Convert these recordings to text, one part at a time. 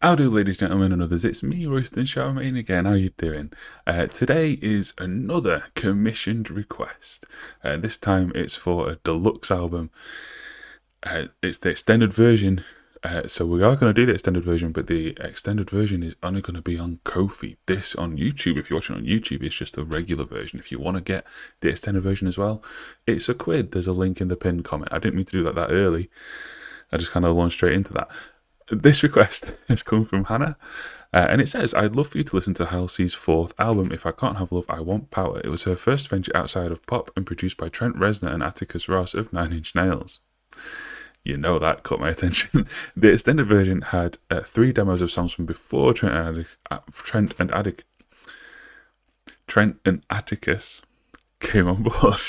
How do, ladies, gentlemen, and others? It's me, Royston Charmaine again. How you doing? Today is another commissioned request. This time it's for a deluxe album. It's the extended version. So we are going to do the extended version, but the extended version is only going to be on Ko-fi. This on YouTube, if you're watching on YouTube, is just a regular version. If you want to get the extended version as well, it's £1. There's a link in the pinned comment. I didn't mean to do that early. I just kind of launched straight into that. This request has come from Hannah, and it says, I'd love for you to listen to Halsey's 4th album, If I Can't Have Love, I Want Power. It was her first venture outside of pop and produced by Trent Reznor and Atticus Ross of Nine Inch Nails. You know, that caught my attention. The extended version had 3 demos of songs from before Trent and Atticus came on board.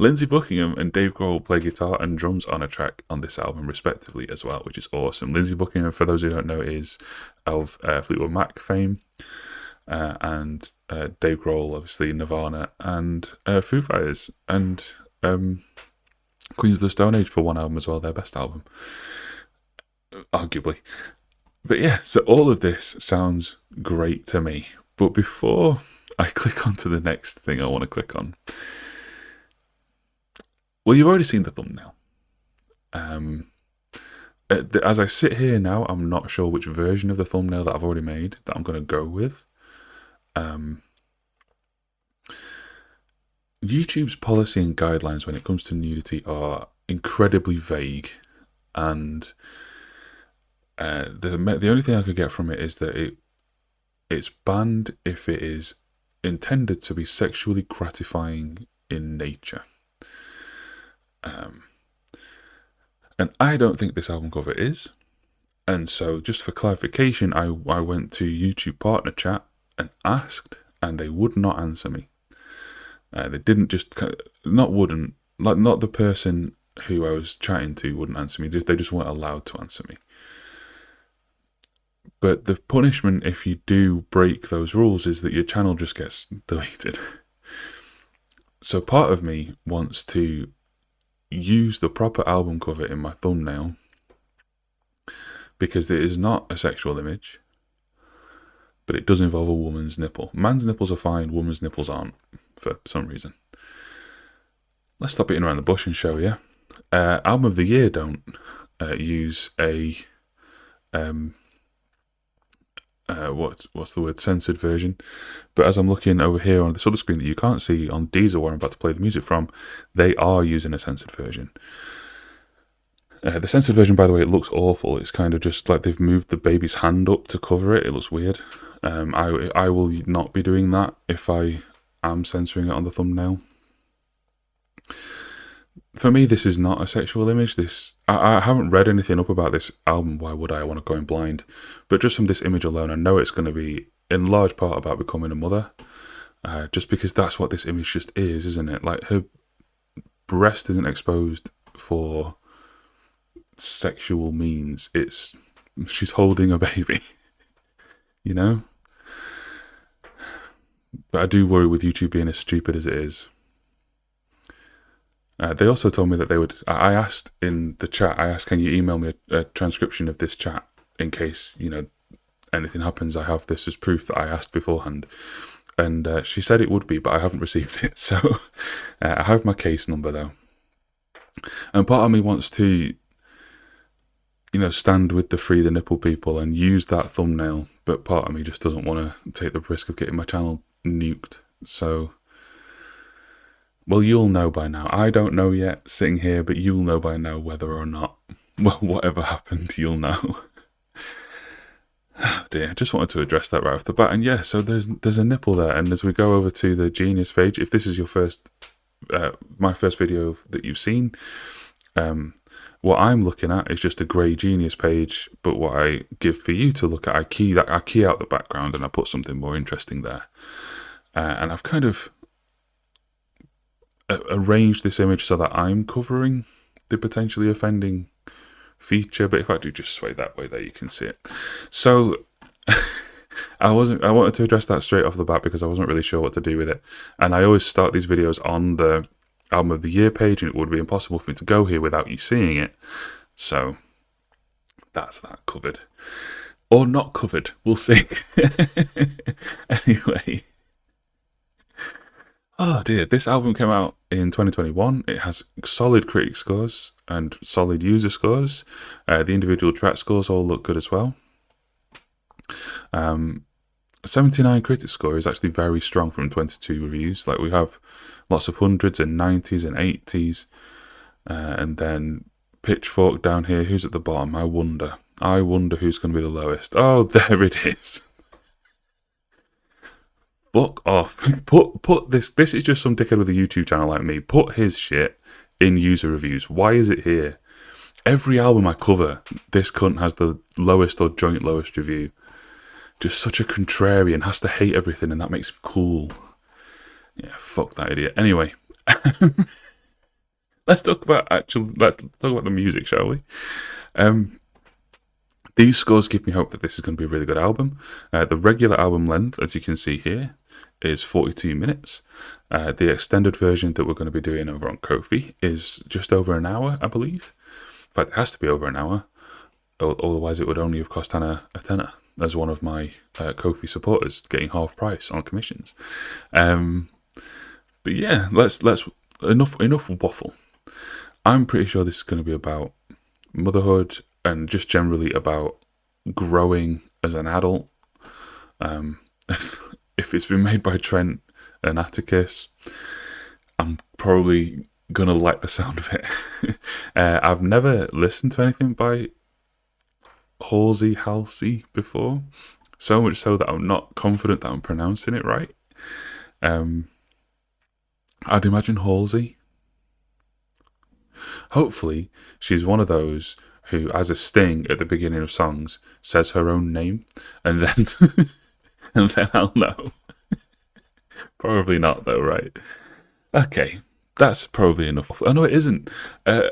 Lindsey Buckingham and Dave Grohl play guitar and drums on a track on this album, respectively, as well, which is awesome. Lindsey Buckingham, for those who don't know, is of Fleetwood Mac fame, and Dave Grohl, obviously, Nirvana, and Foo Fighters, and Queens of the Stone Age for one album as well, their best album, arguably. But yeah, so all of this sounds great to me. But before I click on to the next thing I want to click on, well, you've already seen the thumbnail. As I sit here now, I'm not sure which version of the thumbnail that I've already made that I'm going to go with. YouTube's policy and guidelines when it comes to nudity are incredibly vague, and the only thing I could get from it is that it's banned if it is intended to be sexually gratifying in nature. And I don't think this album cover is. And so, just for clarification, I went to YouTube Partner Chat and asked, and they would not answer me. They didn't not the person who I was chatting to wouldn't answer me. They just weren't allowed to answer me. But the punishment if you do break those rules is that your channel just gets deleted. So part of me wants to use the proper album cover in my thumbnail because it is not a sexual image, but it does involve a woman's nipple. Man's nipples are fine, woman's nipples aren't, for some reason. Let's stop beating around the bush and show you. Album of the year don't use a what's the word, censored version. But as I'm looking over here on this other screen that you can't see on Deezer, where I'm about to play the music from, they are using a censored version. The censored version, by the way, it looks awful. It's kind of just like they've moved the baby's hand up to cover it. It looks weird. I will not be doing that if I am censoring it on the thumbnail. For me, this is not a sexual image. I haven't read anything up about this album. Why would I? Want to go in blind? But just from this image alone, I know it's going to be in large part about becoming a mother. Just because that's what this image just is, isn't it? Like, her breast isn't exposed for sexual means. She's holding a baby, you know? But I do worry with YouTube being as stupid as it is. They also told me that they would. I asked in the chat. Can you email me a transcription of this chat in case anything happens? I have this as proof that I asked beforehand, and she said it would be, but I haven't received it. So I have my case number though, and part of me wants to, stand with the Free the Nipple people and use that thumbnail, but part of me just doesn't want to take the risk of getting my channel nuked. So. Well, you'll know by now. I don't know yet, sitting here, but you'll know by now whether or not, well, whatever happened, you'll know. Oh dear, I just wanted to address that right off the bat. And yeah, so there's a nipple there. And as we go over to the Genius page, if this is your my first video that you've seen, what I'm looking at is just a grey Genius page. But what I give for you to look at, I key out the background and I put something more interesting there. And I've kind of arrange this image so that I'm covering the potentially offending feature, but if I do just sway that way, there you can see it. So I wanted to address that straight off the bat because I wasn't really sure what to do with it, and I always start these videos on the album of the year page, and it would be impossible for me to go here without you seeing it. So That's that covered. Or not covered, we'll see. Anyway. Oh dear, this album came out in 2021. It has solid critic scores and solid user scores. The individual track scores all look good as well. 79 critic score is actually very strong from 22 reviews. Like, we have lots of hundreds and 90s and 80s. And then Pitchfork down here. Who's at the bottom? I wonder who's going to be the lowest. Oh, there it is. Fuck off. Put this. This is just some dickhead with a YouTube channel like me. Put his shit in user reviews. Why is it here? Every album I cover, this cunt has the lowest or joint lowest review. Just such a contrarian, has to hate everything, and that makes him cool. Yeah, fuck that idiot. Anyway, let's talk about the music, shall we? These scores give me hope that this is going to be a really good album. The regular album length, as you can see here, is 42 minutes. The extended version that we're going to be doing over on Ko-fi is just over an hour, I believe. In fact, it has to be over an hour. Otherwise, it would only have cost Hannah a tenner, as one of my Ko-fi supporters, getting half price on commissions. But yeah, let's enough waffle. I'm pretty sure this is going to be about motherhood and just generally about growing as an adult. If it's been made by Trent and Atticus, I'm probably gonna like the sound of it. I've never listened to anything by Halsey before, so much so that I'm not confident that I'm pronouncing it right. I'd imagine Halsey. Hopefully, she's one of those who, as a sting at the beginning of songs, says her own name, and then and then I'll know. Probably not, though, right? Okay, that's probably enough. Oh no, it isn't. Oh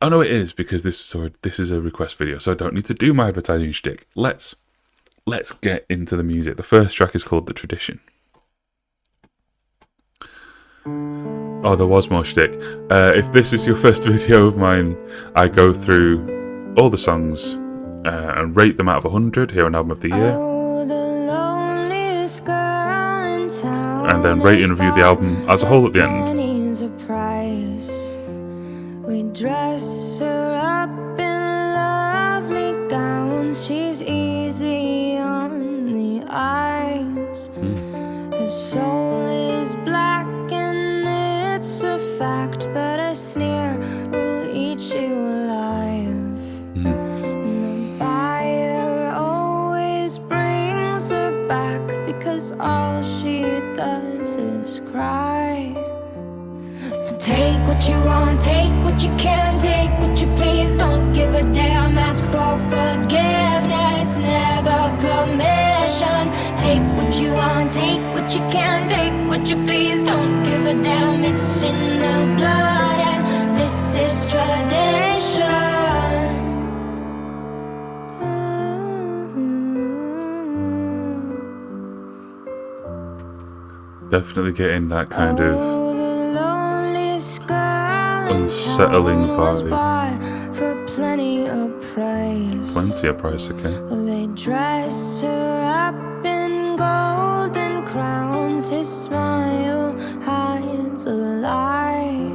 no, it is, because this is a request video, so I don't need to do my advertising shtick. Let's get into the music. The first track is called "The Tradition." Oh, there was more shtick. If this is your first video of mine, I go through all the songs and rate them out of 100 here on Album of the Year. And then rate and review the album as a whole at the end. We dress her up in lovely gowns. She's easy on the eyes. Her soul is black, and it's a fact that a sneer will eat you alive. And the buyer always brings her back, because all she does is cry. So take what you want, take what you can, take what you please. Don't give a damn, ask for forgiveness, never permission. Take what you want, take what you can, take what you please. Don't give a damn, it's in the blood, and this is tradition. Definitely getting that kind of unsettling vibe. For plenty of praise. Plenty of price, okay. Well, they dress her up in golden crowns. His smile hides a lie.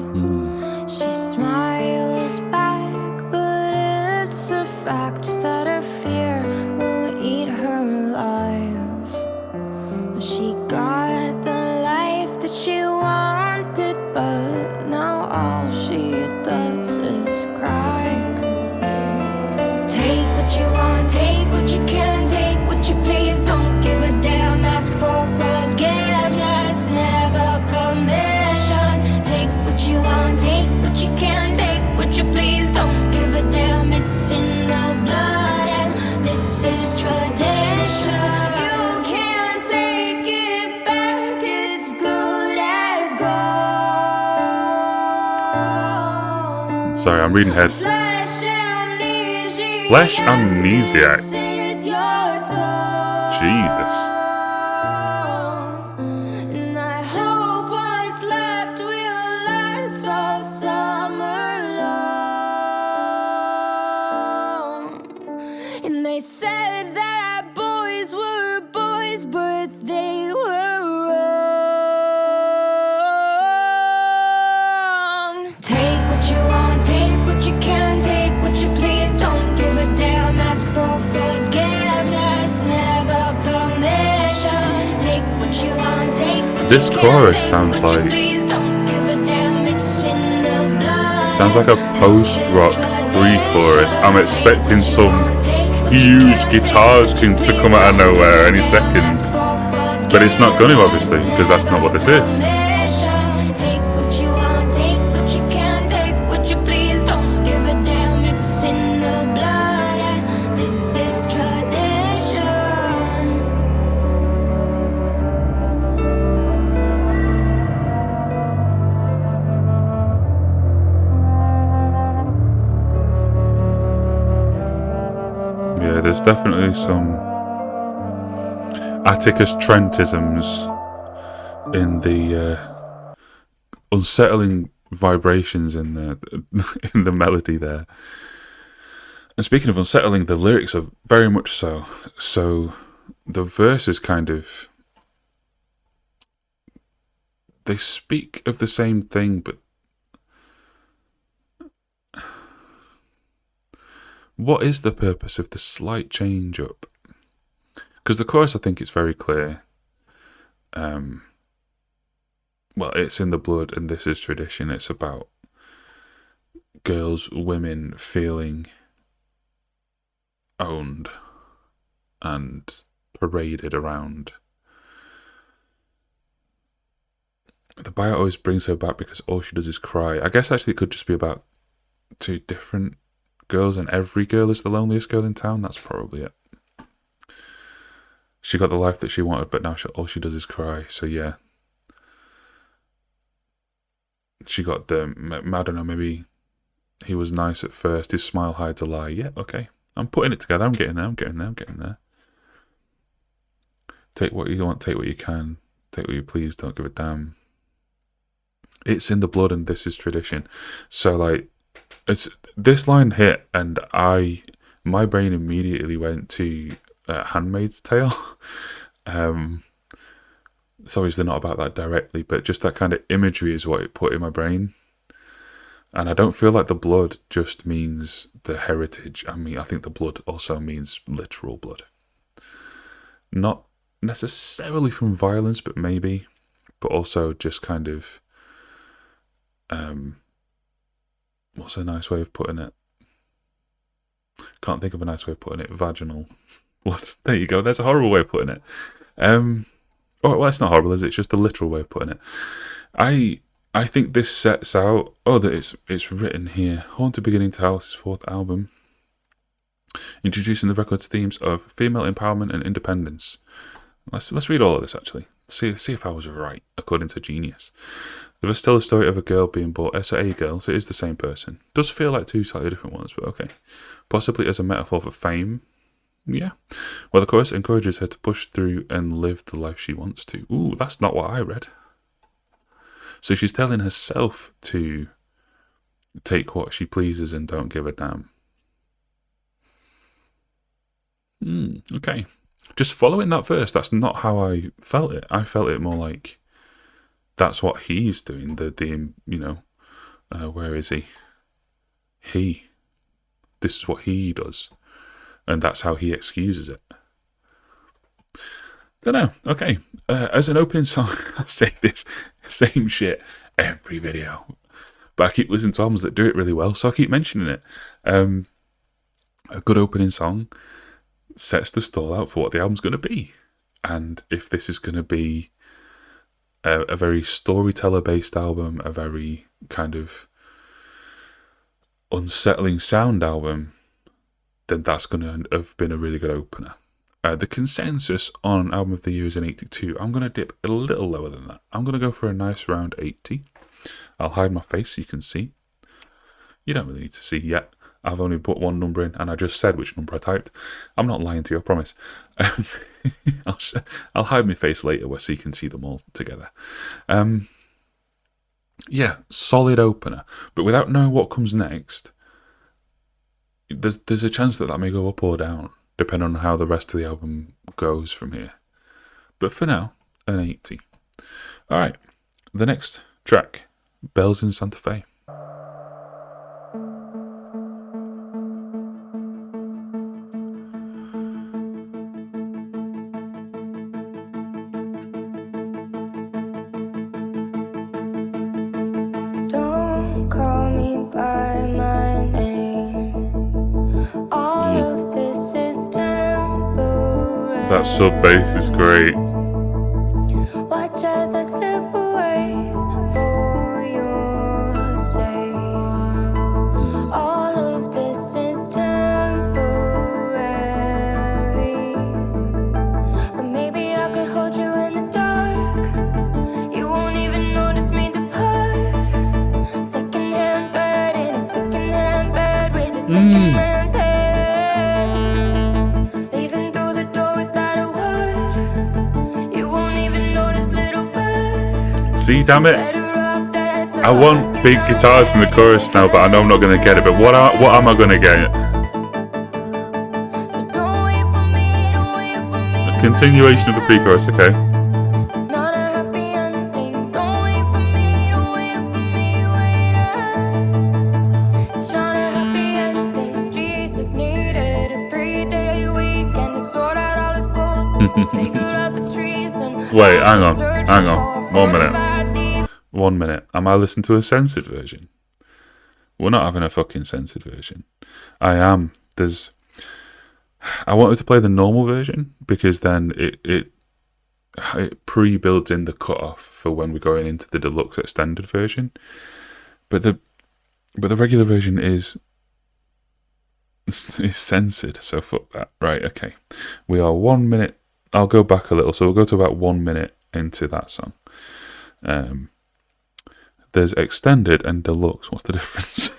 She smiles back, but it's a fact that her fear will eat her alive. Well, she got the life that she wanted, but now all she does is cry. Take what you want, take what you can, take what you please. Don't give a damn, ask for forgiveness, never permission. Take what you want, take what you can, take what you please. Don't give a damn, it's in the blood, and this is tradition. You can't take it back, it's good as gold. Sorry, I'm reading ahead. Flesh amnesiac. Jesus. And I hope what's left will last all summer long. said that boys were boys, but they were wrong. Take what you want, take what you can, take what you please. Don't give a damn, ask for forgiveness, never permission. Take what you want, take what This you can, chorus take sounds what you like please. Don't give a damn, it's in the blood. sounds like a post-rock pre-chorus. I'm expecting some huge guitars to come out of nowhere any second, but it's not going to, obviously, because that's not what this is. Take what you want, take what you can, take what you please. Don't give a damn, it's in the blood. This is tradition. Yeah, there's definitely some Atticus Trentisms in the unsettling vibrations in the in the melody there. And speaking of unsettling, the lyrics are very much so. So the verses kind of, they speak of the same thing, but what is the purpose of the slight change up? Because the chorus, I think it's very clear. Well, it's in the blood and this is tradition. It's about girls, women feeling owned and paraded around. The bio always brings her back because all she does is cry. I guess actually it could just be about two different girls and every girl is the loneliest girl in town. That's probably it. She got the life that she wanted, but now all she does is cry. So yeah. She got the, I don't know, maybe he was nice at first. His smile hides a lie. Yeah, okay. I'm putting it together. I'm getting there. Take what you want, take what you can. Take what you please, don't give a damn. It's in the blood and this is tradition. So like, it's this line hit and my brain immediately went to Handmaid's Tale. It's obviously not about that directly, but just that kind of imagery is what it put in my brain. And I don't feel like the blood just means the heritage. I mean, I think the blood also means literal blood. Not necessarily from violence, but maybe. But also just kind of, what's a nice way of putting it? Can't think of a nice way of putting it. Vaginal blood. There you go. There's a horrible way of putting it. Oh, well, it's not horrible, is it? It's just the literal way of putting it. I think this sets out. Oh, that it's written here. Haunted beginning to Halsey's fourth album, introducing the record's themes of female empowerment and independence. Let's read all of this actually. See if I was right according to Genius. There is still a story of a girl being bought as a girl, so it is the same person. Does feel like two slightly different ones, but okay. Possibly as a metaphor for fame. Yeah. Well, the chorus encourages her to push through and live the life she wants to. Ooh, that's not what I read. So she's telling herself to take what she pleases and don't give a damn. Okay. Just following that verse, that's not how I felt it. I felt it more like that's what he's doing. Where is he? This is what he does. And that's how he excuses it. Don't know. Okay. As an opening song, I say this same shit every video. But I keep listening to albums that do it really well, so I keep mentioning it. A good opening song sets the stall out for what the album's going to be. And if this is going to be a very storyteller-based album, a very kind of unsettling sound album, then that's going to have been a really good opener. The consensus on Album of the Year is an 82. I'm going to dip a little lower than that. I'm going to go for a nice round 80. I'll hide my face so you can see. You don't really need to see yet. I've only put one number in and I just said which number I typed. I'm not lying to you, I promise. I'll hide my face later so you can see them all together. Yeah, solid opener. But without knowing what comes next, there's a chance that may go up or down. depending on how the rest of the album goes from here. But for now, an 80. Alright, the next track, Bells in Santa Fe. Don't call me by my name. All of this is temporary. That sub bass is great. Watch as I slip away for your sake. All of this is temporary. But maybe I could hold you in the dark. You won't even notice me depart. Secondhand bed in a secondhand bed with a second man's head. Leaving through the door without a word. You won't even notice, little bird. See, damn it. Better off dead, so I want big guitars in the chorus now, but I know I'm not going to get it. But what am I going to get? So don't wait for me, don't wait for me. A continuation of the pre-chorus, okay. It's not a happy ending. Don't wait for me, don't wait for me, wait up. It's not a happy ending. Jesus needed a 3-day weekend to sort out all his bull. Figure out the treason. Wait, hang on. 1 minute. Am I listening to a censored version? We're not having a fucking censored version. I am. I wanted to play the normal version because then it pre-builds in the cutoff for when we're going into the deluxe extended version. But the regular version is censored, so fuck that. Right, okay. We are 1 minute. I'll go back a little, so we'll go to about 1 minute into that song. There's extended and deluxe. What's the difference?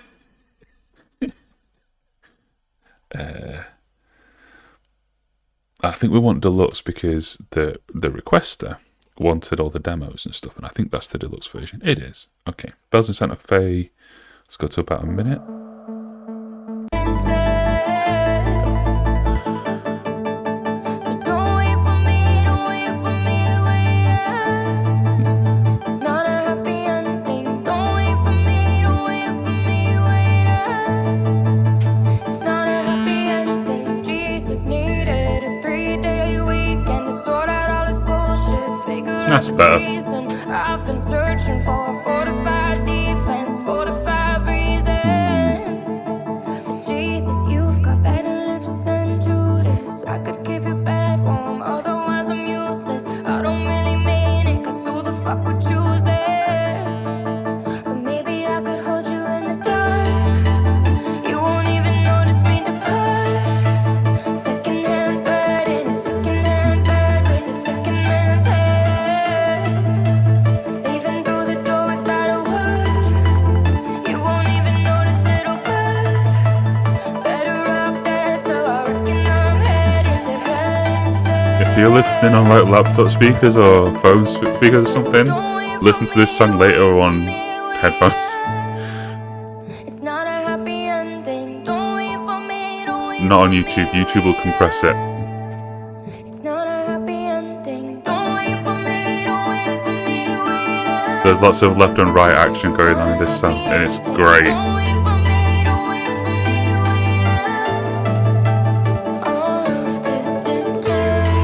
I think we want deluxe because the requester wanted all the demos and stuff, and I think that's the deluxe version. It is. Okay. Bells in Santa Fe. Let's go to about a minute. So don't wait for me, don't wait for me, wait up. It's not a happy ending. Don't wait for me, don't wait for me, wait up. It's not a happy ending. Jesus needed a 3-day weekend to sort out all his bullshit. Figure That's out the better. reason. I've been searching for a fortified defense, 45 reasons. But Jesus, you've got better lips than Judas. I could keep your bed warm, otherwise I'm useless. I don't really mean it, cause who the fuck would choose this? But maybe I could hold you in the dark. You won't even notice me depart. Secondhand bed in a secondhand bed with a second man's head. Leaving through the door without a word. You won't even notice, little bird. Better off dead, so I reckon I'm headed to hell instead. If you're listening on like laptop speakers or phone speakers or something, listen to this song later on headphones. It's not a happy ending. Don't wait for me, don't wait Not on for YouTube. me, YouTube will compress it. It's not a happy ending. Don't wait for me, don't wait for me, wait up. There's lots of left and right action going on in this song, and it's great. Don't wait for me, don't wait for me, wait up. All of this is temporary.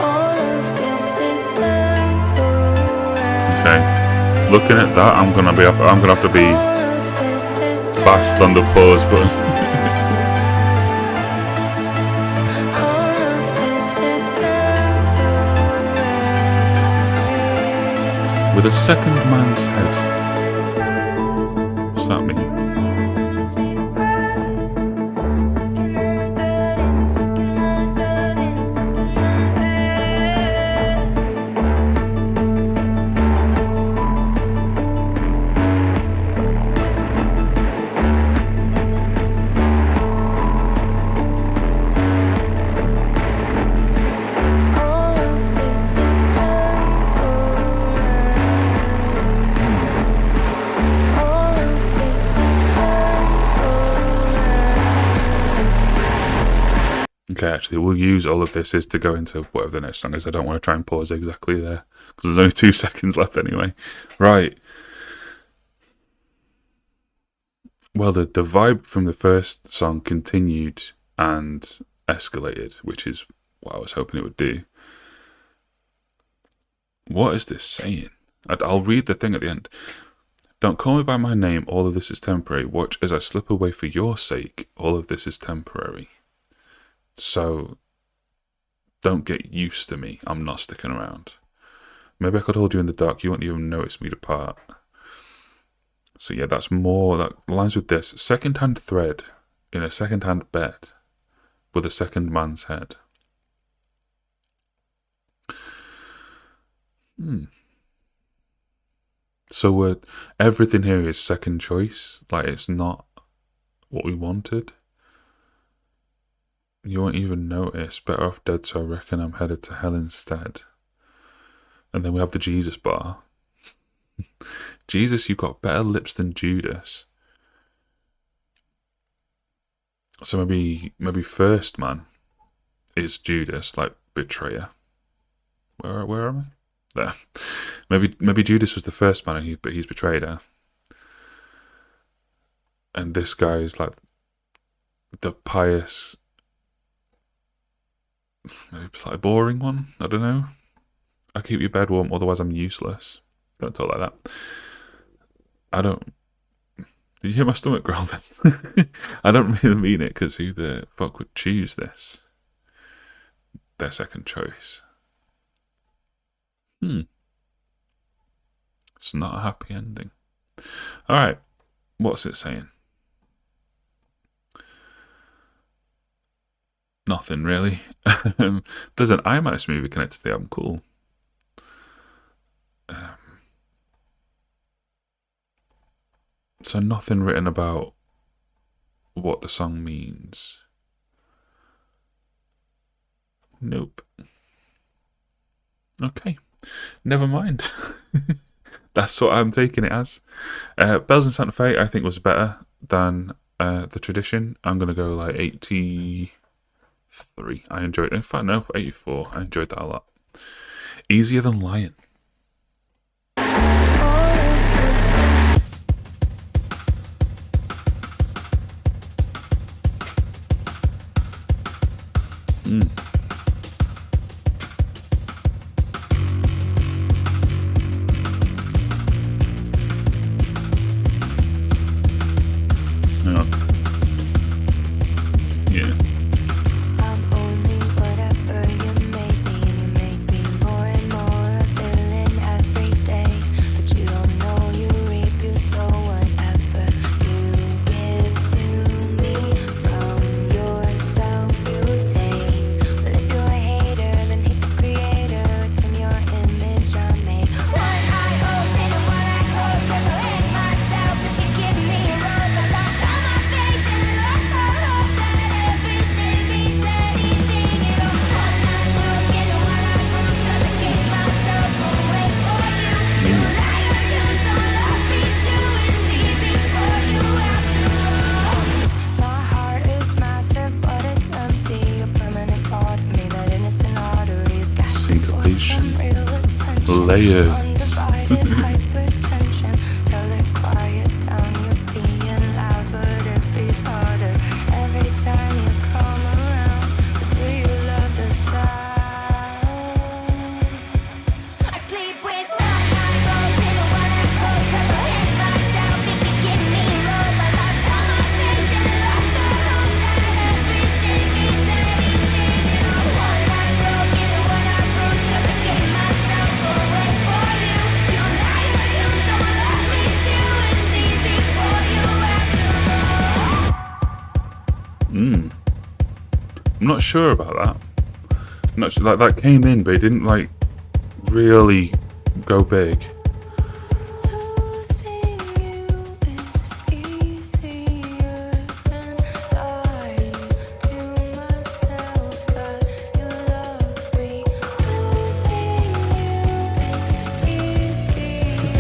All of this is temporary. Okay. Looking at that, I'm gonna have to be All of this is fast on the pause button. All of this is temporary. With a second man's head. What's that mean? All of this is temporary. Okay, actually, we'll use all of this is to go into whatever the next song is. I don't want to try and pause exactly there because there's only 2 seconds left anyway. Right. Well, the vibe from the first song continued and escalated, which is what I was hoping it would do. What is this saying? I'll read the thing at the end. Don't call me by my name, all of this is temporary. Watch as I slip away for your sake, all of this is temporary. So, don't get used to me, I'm not sticking around. Maybe I could hold you in the dark, you won't even notice me depart. So yeah, that lines with this. Second-hand thread in a second-hand bed with a second man's head. So everything here is second choice. Like, it's not what we wanted. You won't even notice. Better off dead, so I reckon I'm headed to hell instead. And then we have the Jesus bar. Jesus, you've got better lips than Judas. So maybe first man is Judas, like betrayer. Where am I? There. Maybe Judas was the first man, but he's betrayed her. And this guy is like the pious, maybe slightly boring one. I don't know. I keep your bed warm, otherwise I'm useless. Don't talk like that. Did you hear my stomach growl then? I don't really mean it, because who the fuck would choose this? Their second choice. It's not a happy ending. Alright, what's it saying? Nothing really. There's an IMAX movie connected to the album, cool. So nothing written about what the song means. Nope. Okay, never mind. That's what I'm taking it as. Bells in Santa Fe, I think, was better than the Tradition. I'm going to go like 83. I enjoyed it. In fact, no, 84. I enjoyed that a lot. Easier Than Lion. Layers. I'm not sure about that. I'm not sure, like, that came in, but it didn't like really go big.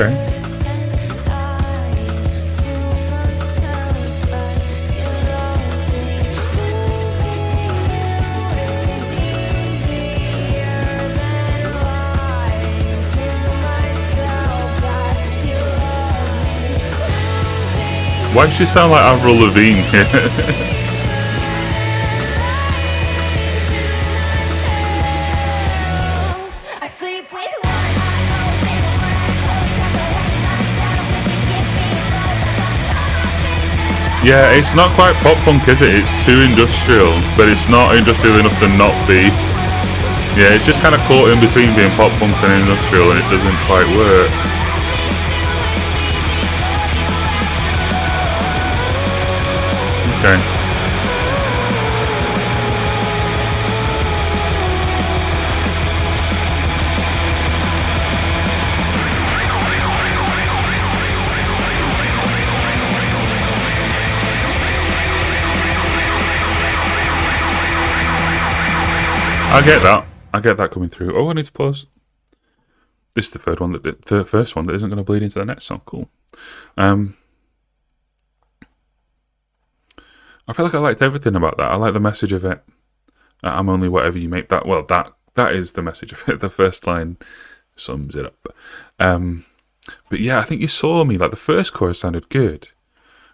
Okay. Why does she sound like Avril Lavigne here? Yeah, it's not quite pop punk, is it? It's too industrial, but it's not industrial enough to not be. Yeah, it's just kind of caught in between being pop punk and industrial, and it doesn't quite work. Okay. I get that. I get that coming through. Oh, I need to pause. This is the first one that isn't going to bleed into the next song. Cool. I feel like I liked everything about that. I like the message of it. I'm only whatever you make that. Well, that is the message of it. The first line sums it up. But yeah, I think you saw me. Like the first chorus sounded good,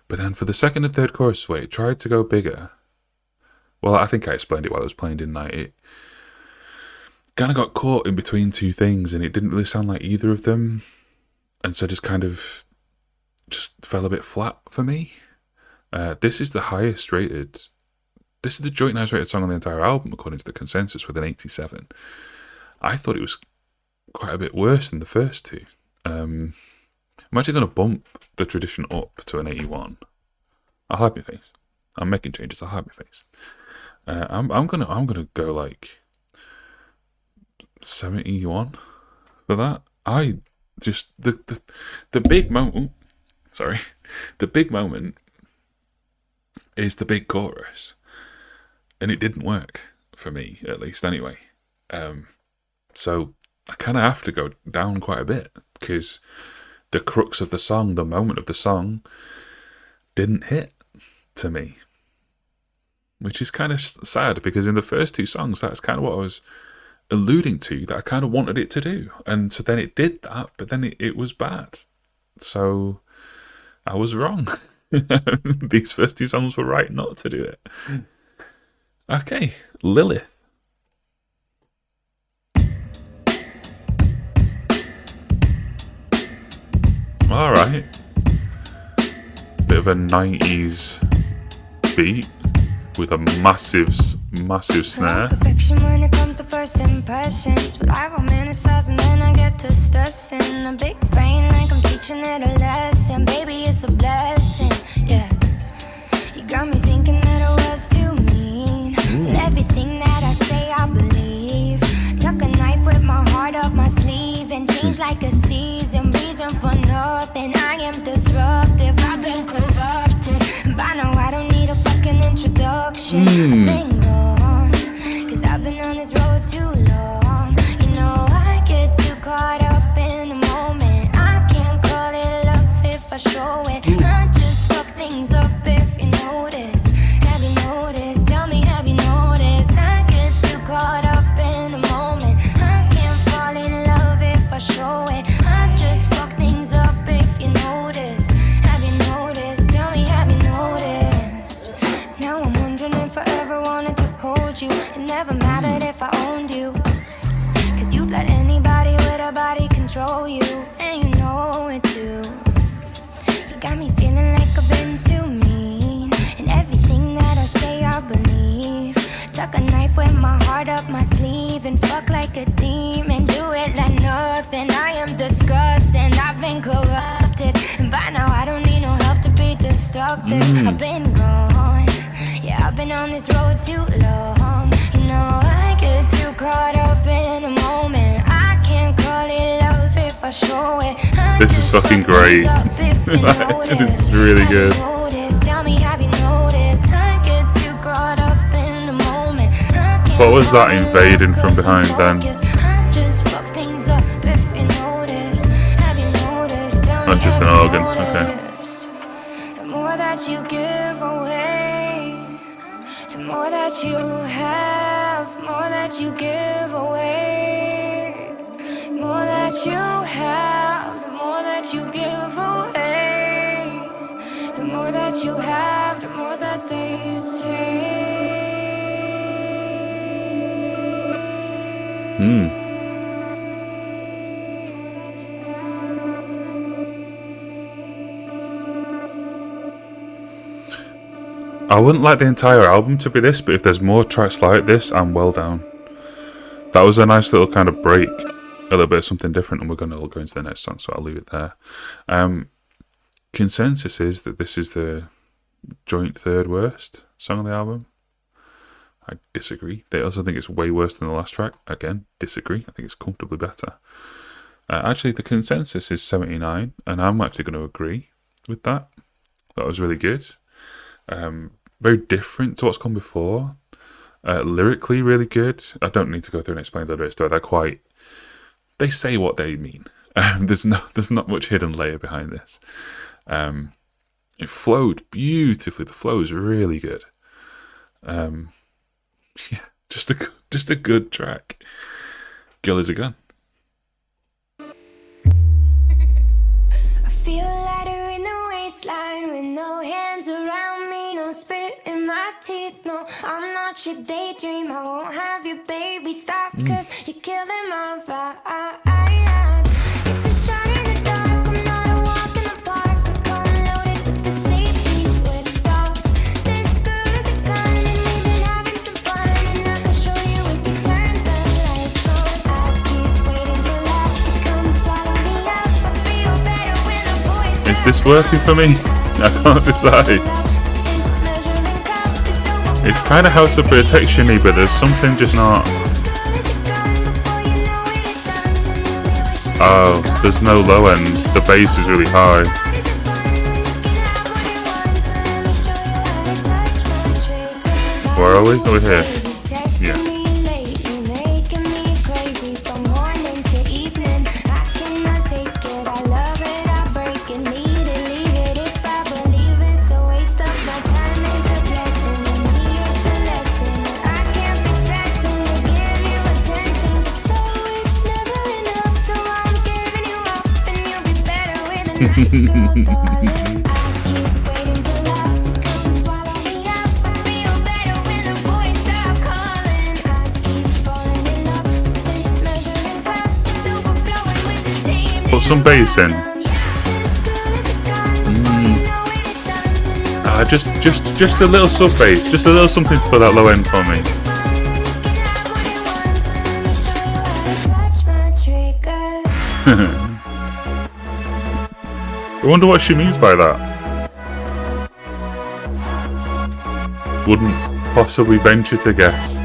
but then for the second and third chorus, where it tried to go bigger. Well, I think I explained it while I was playing, didn't I? It kind of got caught in between two things, and it didn't really sound like either of them, and so just kind of just fell a bit flat for me. This is the highest rated. This is the joint highest rated song on the entire album, according to the consensus, with an 87. I thought it was quite a bit worse than the first two. I'm actually going to bump the tradition up to an 81. I'll hide my face. I'm making changes. I'll hide my face. I'm gonna go like 71 for that. I just the big moment. Sorry, the big moment is the big chorus, and it didn't work for me, at least anyway. So I kind of have to go down quite a bit because the crux of the song, the moment of the song, didn't hit to me. Which is kind of sad because in the first two songs, that's kind of what I was alluding to, that I kind of wanted it to do. And so then it did that, but then it was bad. So I was wrong. These first two songs were right not to do it. Okay, Lilith. Alright. Bit of a 90s beat with a massive snare. Perfection when it comes to first impressions, but I romanticize and then I get to stressing. A big brain like I'm teaching it a lesson. Baby, it's a blessing, yeah. You got me thinking that I was too mean. Everything that I say I believe. Tuck a knife with my heart up my sleeve and change like a season. Reason for nothing. I am disruptive. I've been corrupted. By now I don't need a fucking introduction. I've been gone, cause I've been on this road too long. You know I get too caught up in the moment. I can't call it love if I show it. I just fuck things up if you notice. Have you noticed? Tell me, have you noticed? I get too caught up in the moment. I can't fall in love if I show it. I just fuck things up if you notice. Have you noticed? Tell me, have you noticed? Now I'm wondering if I ever wanted to hold you. It never mattered if I owned you, cause you'd let anybody with a body control you, and you know it too. You got me feeling like I've been too mean, and everything that I say I believe. Tuck a knife with my heart up my sleeve and fuck like a demon. Do it like nothing. I am disgusting. I've been corrupted, and by now I don't need no help to be destructive. I've been gone. Yeah, I've been on this road too long. You know I get too caught up in a moment. I can't call it love if I show it. This is fucking great. This is really good. Tell me, have you noticed? I get too caught up in the moment. What was that invading from behind then? I just fuck things up if you noticed. Have you noticed? That's just an organ, okay. The more that you give away, the more that you have, more that you give away. More that you have, the more that you give away. The more that you have, the more that they take. I wouldn't like the entire album to be this, but if there's more tracks like this, I'm well down. That was a nice little kind of break, a little bit of something different, and we're going to go into the next song, so I'll leave it there. Consensus is that this is the joint third worst song on the album. I disagree. They also think it's way worse than the last track. Again, disagree. I think it's comfortably better. Actually, the consensus is 79, and I'm actually going to agree with that. That was really good. Very different to what's come before. Lyrically, really good. I don't need to go through and explain the lyrics, though. They say what they mean. There's not much hidden layer behind this. It flowed beautifully. The flow is really good. Yeah, just a good track. Girl is a gun. I feel lighter in the waistline with no hands around me, no spit in my teeth. No, I'm not your daydream. I won't have you, baby. Stop, cause you're killing my vibe. It's a shot in the dark. I'm not a walk in the park. Gun loaded with the safety switched off. This girl is a gun, and we've been having some fun. And I can show you if you turn the lights on. I keep waiting for love to come swallow me up. I feel better when the boys. Is this working for me? I can't decide. It's kind of House of Protection-y, but there's something just not. Oh, there's no low end. The bass is really high. Where are we? Over here. Yeah. Put some bass in. Just a little sub bass, just a little something to put that low end for me. I wonder what she means by that. Wouldn't possibly venture to guess.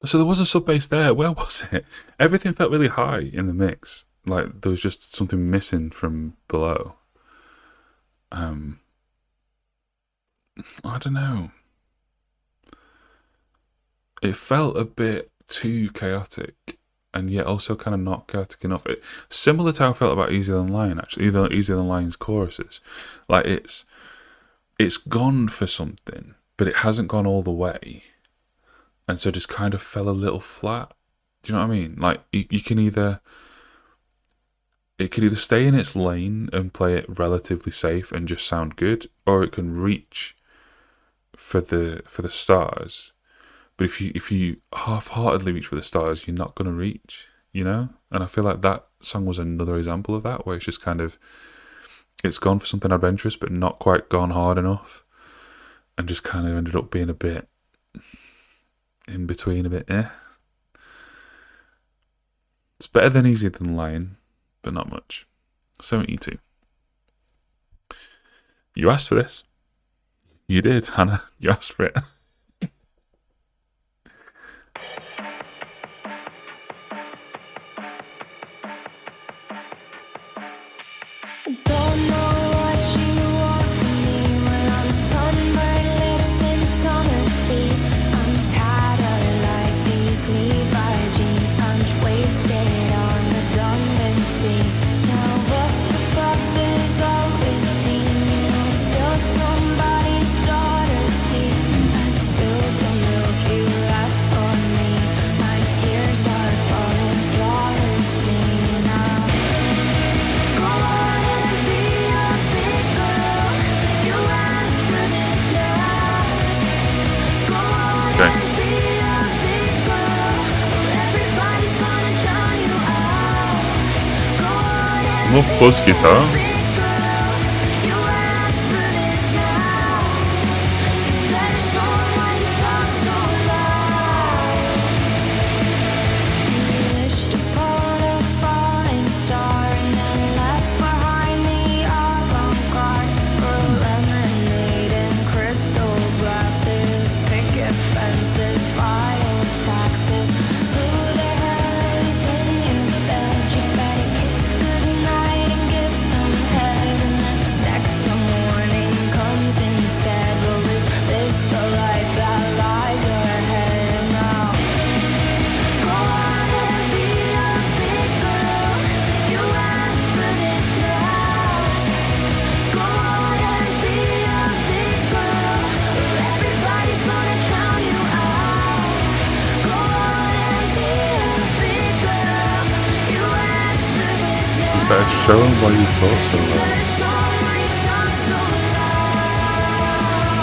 So there was a sub bass there. Where was it? Everything felt really high in the mix. Like there was just something missing from below. I don't know. It felt a bit too chaotic, and yet also kind of not chaotic enough. Similar to how I felt about Easier Than Lying, actually. Even Easier Than Lying's choruses. Like it's gone for something, but it hasn't gone all the way. And so just kind of fell a little flat. Do you know what I mean? Like you can either, it could either stay in its lane and play it relatively safe and just sound good, or it can reach for the stars. But if you half-heartedly reach for the stars, you're not going to reach, you know? And I feel like that song was another example of that, where it's just kind of, it's gone for something adventurous, but not quite gone hard enough, and just kind of ended up being a bit in between, a bit It's better than Easier Than Lying, but not much. 72. You asked for this. You did, Hannah. You asked for it. Don't know what you want from me when I'm sun Love fuzz guitar. Better show them why you talk so loud.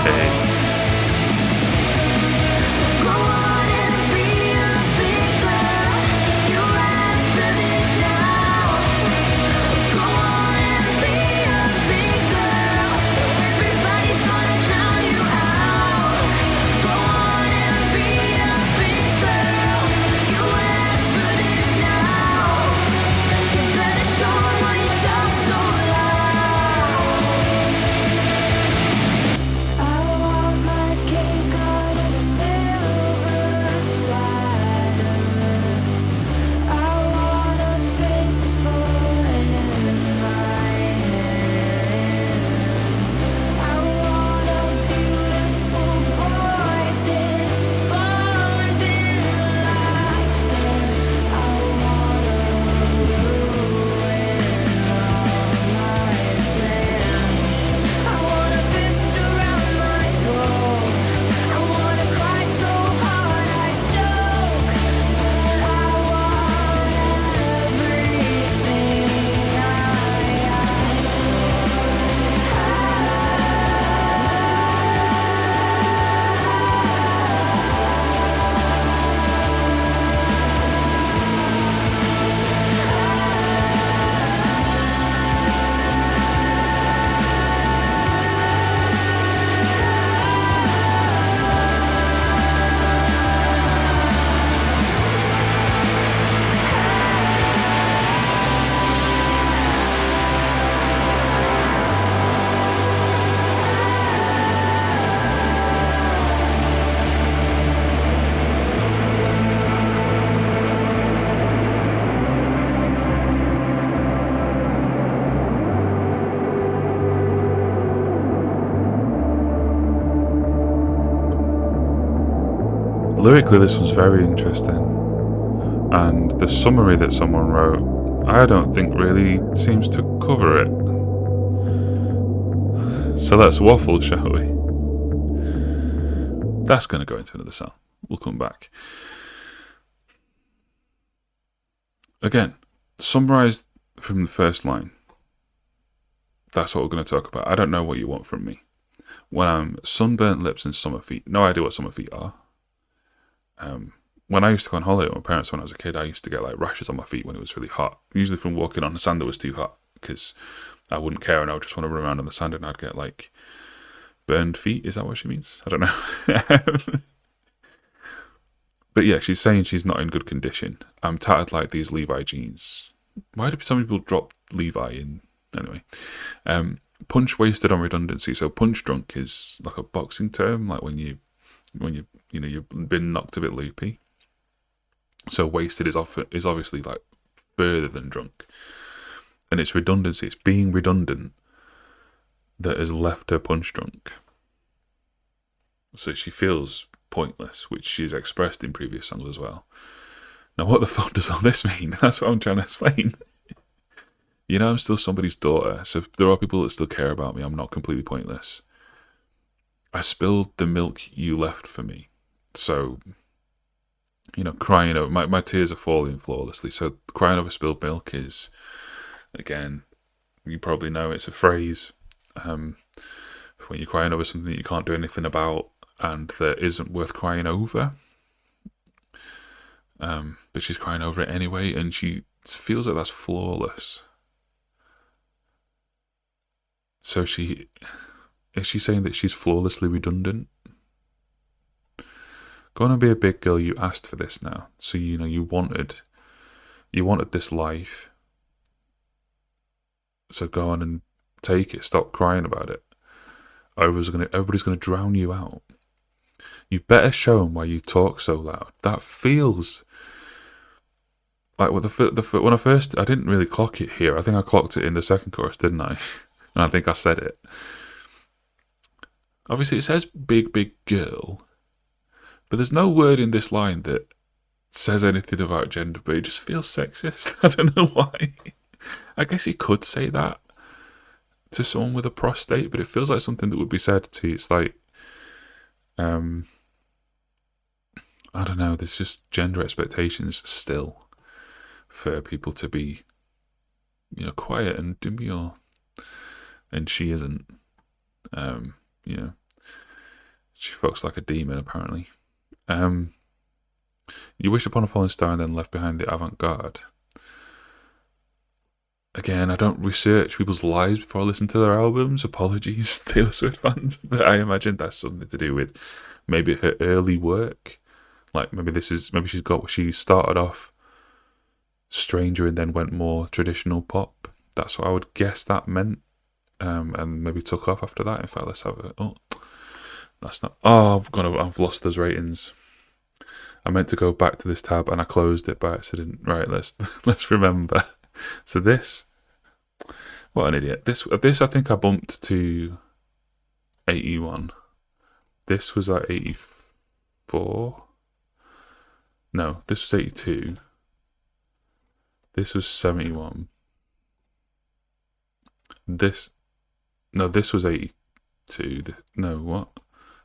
Hey. Lyrically, this was very interesting, and the summary that someone wrote, I don't think really seems to cover it. So let's waffle, shall we? That's going to go into another song. We'll come back. Again, summarised from the first line. That's what we're going to talk about. I don't know what you want from me. When I'm sunburnt lips and summer feet. No idea what summer feet are. When I used to go on holiday with my parents when I was a kid, I used to get like rashes on my feet when it was really hot. Usually from walking on the sand that was too hot, because I wouldn't care and I would just want to run around on the sand and I'd get like burned feet. Is that what she means? I don't know. But yeah, she's saying she's not in good condition. I'm tattered like these Levi jeans. Why do some people drop Levi in? Anyway. Punch wasted on redundancy. So punch drunk is like a boxing term, like when you've been knocked a bit loopy. So wasted is obviously like further than drunk. And it's redundancy. It's being redundant that has left her punch drunk. So she feels pointless, which she's expressed in previous songs as well. Now, what the fuck does all this mean? That's what I'm trying to explain. I'm still somebody's daughter, so there are people that still care about me. I'm not completely pointless. I spilled the milk you left for me. So, crying over, my tears are falling flawlessly. So crying over spilled milk is, again, you probably know it's a phrase. When you're crying over something that you can't do anything about and that isn't worth crying over. But she's crying over it anyway, and she feels like that's flawless. So is she saying that she's flawlessly redundant? Go on and be a big girl. You asked for this now, so you wanted this life. So go on and take it. Stop crying about it. Everybody's gonna drown you out. You better show them why you talk so loud. That feels like when I didn't really clock it here. I think I clocked it in the second chorus, didn't I? And I think I said it. Obviously, it says big, big girl, but there's no word in this line that says anything about gender, but it just feels sexist. I don't know why. I guess you could say that to someone with a prostate, but it feels like something that would be said to. It's like, I don't know. There's just gender expectations still for people to be, quiet and demure, and she isn't. She fucks like a demon apparently. You wish upon a falling star and then left behind the avant-garde. Again, I don't research people's lives before I listen to their albums. Apologies, Taylor Swift fans. But I imagine that's something to do with maybe her early work. Like maybe she started off stranger and then went more traditional pop. That's what I would guess that meant. And maybe took off after that. In fact, let's have it. Oh, that's not. Oh, I've lost those ratings. I meant to go back to this tab and I closed it by accident. Right, let's remember. So what an idiot. This I think I bumped to 81. This was like 84. No, this was 82. This was 71. This was 82. No, what?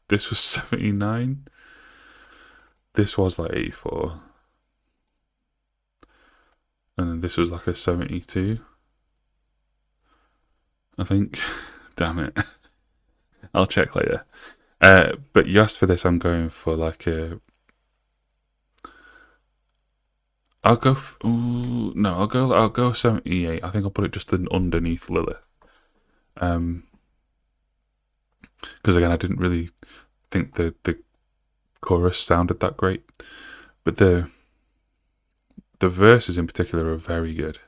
This was 79. This was like 84. And then this was like a 72. I think. Damn it. I'll check later. But you asked for this. I'm going for like a. I'll go 78. I think I'll put it just underneath Lilith. Because again, I didn't really think the chorus sounded that great, but the verses in particular are very good.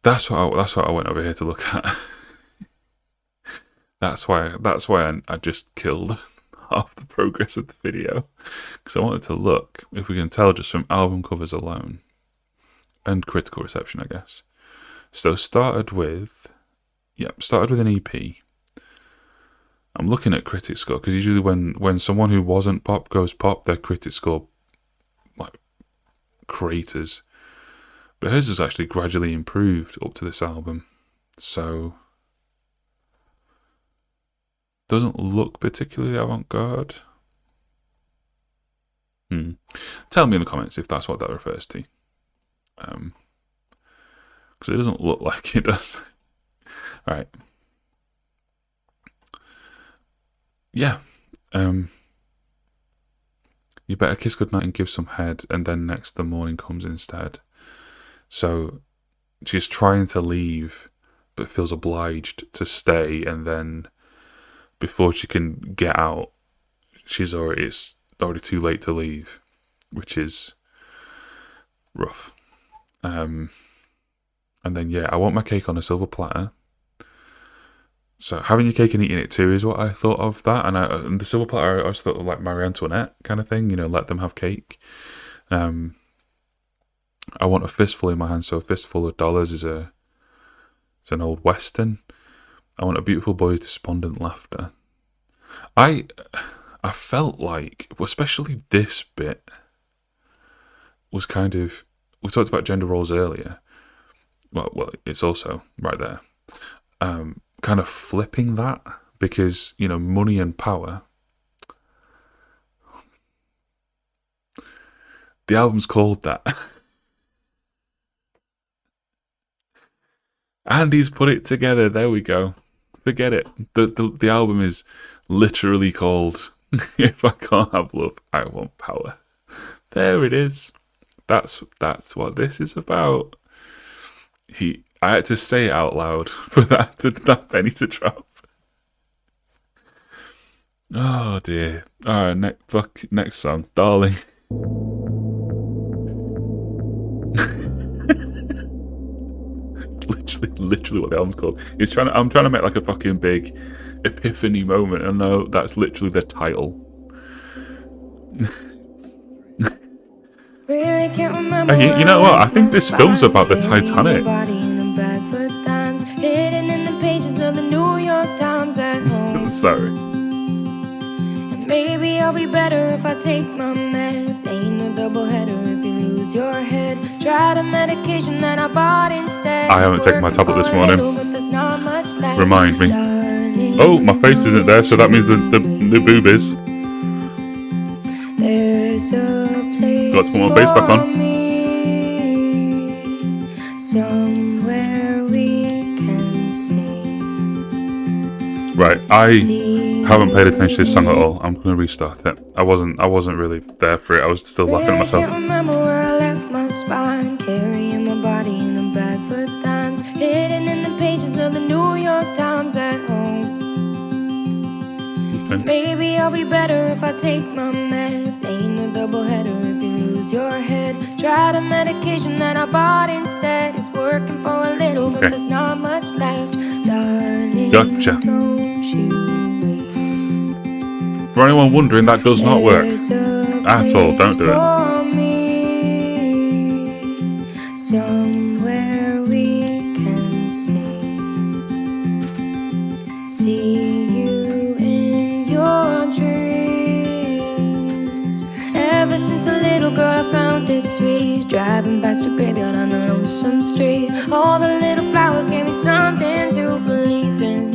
That's what I went over here to look at. That's why I just killed half the progress of the video, because I wanted to look, if we can tell just from album covers alone and critical reception, I guess. So started with an EP. I'm looking at critic score because usually when someone who wasn't pop goes pop, their critic score like craters. But hers has actually gradually improved up to this album, so doesn't look particularly avant-garde. Tell me in the comments if that's what that refers to, because it doesn't look like it does. All right. Yeah. You better kiss goodnight and give some head, and then next the morning comes instead. So she's trying to leave, but feels obliged to stay, and then before she can get out, it's already too late to leave, which is rough. And then I want my cake on a silver platter. So having your cake and eating it too is what I thought of that, and the silver platter I always thought of like Marie Antoinette kind of thing, let them have cake. I want a fistful in my hand, so a fistful of dollars it's an old western. I want a beautiful boy's despondent laughter. I felt like, especially this bit, was kind of, we talked about gender roles earlier. Well, it's also right there. Kind of flipping that, because money and power. The album's called that. Andy's put it together. There we go. Forget it. The album is literally called If I Can't Have Love, I Want Power. There it is. That's what this is about. I had to say it out loud for that penny to drop. Oh dear. All right, next song, darling. literally what the album's called. I'm trying to make like a fucking big epiphany moment, and no, that's literally the title. Really can't remember. You know what? I think this film's about the Titanic. Hidden in the pages of the New York Times at home. Sorry. Maybe I'll be better if I take my meds. Ain't no double header if you lose your head. Try the medication that I bought instead. I haven't taken my tablet this morning. Remind me. Oh, my face isn't there, so that means the boob is. There's a place got to put my bass back on. Somewhere we can see. Right, I haven't paid attention to this song at all. I'm gonna restart it. I wasn't really there for it. I was still laughing at myself. I can't remember where I left my spine, carrying my body in a bag for times, hidden in the pages of the New York Times at home. Okay. Maybe I'll be better if I take my meds. Ain't no double header if you lose your head. Try the medication that I bought instead. It's working for a little, but there's not much left. Darling, Gotcha. don't you wait. For anyone wondering, that does not work at all. Don't do it. Somewhere we can see you in your dreams. Ever since a little girl I found it sweet, driving past a graveyard on a lonesome street. All the little flowers gave me something to believe in.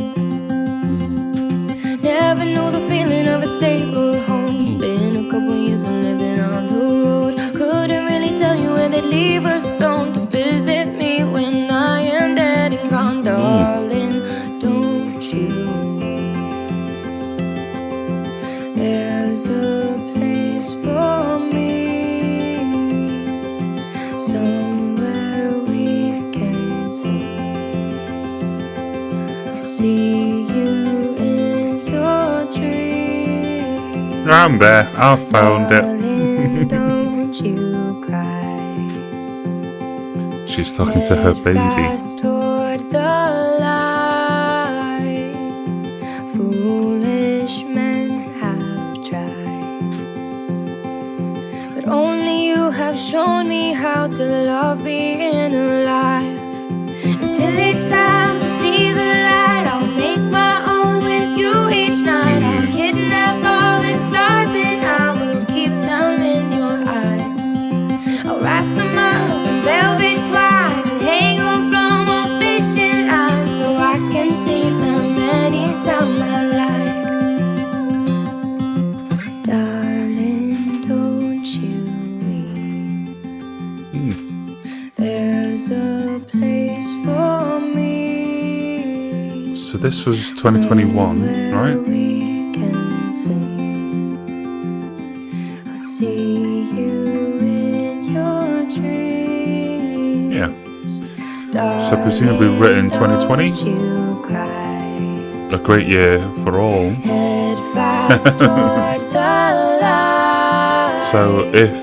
Never knew the feeling of a stable home. Been a couple years of living on the road. Couldn't really tell you where they'd leave a stone to visit me when I am dead and gone. Darling, don't you weep. There's a place for me, somewhere we can see. I see you in your dreams. I'm there. I found it. Darling, don't you cry. She's talking to her baby. Fast toward the light. Foolish men have tried, but only you have shown me how to love being alive. Until it's time to see the light, I'll make my own with you each night. I'll kidnap all the stars and I will keep them in your eyes. I'll wrap them up in velvet twine and hang them from a fishing line so I can see them anytime I like. Darling, don't you weep. There's a place for me. So this was 2021, right? We can I'll see you in your dreams. Yeah. So presumably written 2020. You cry. A great year for all. Head fast toward the light. So if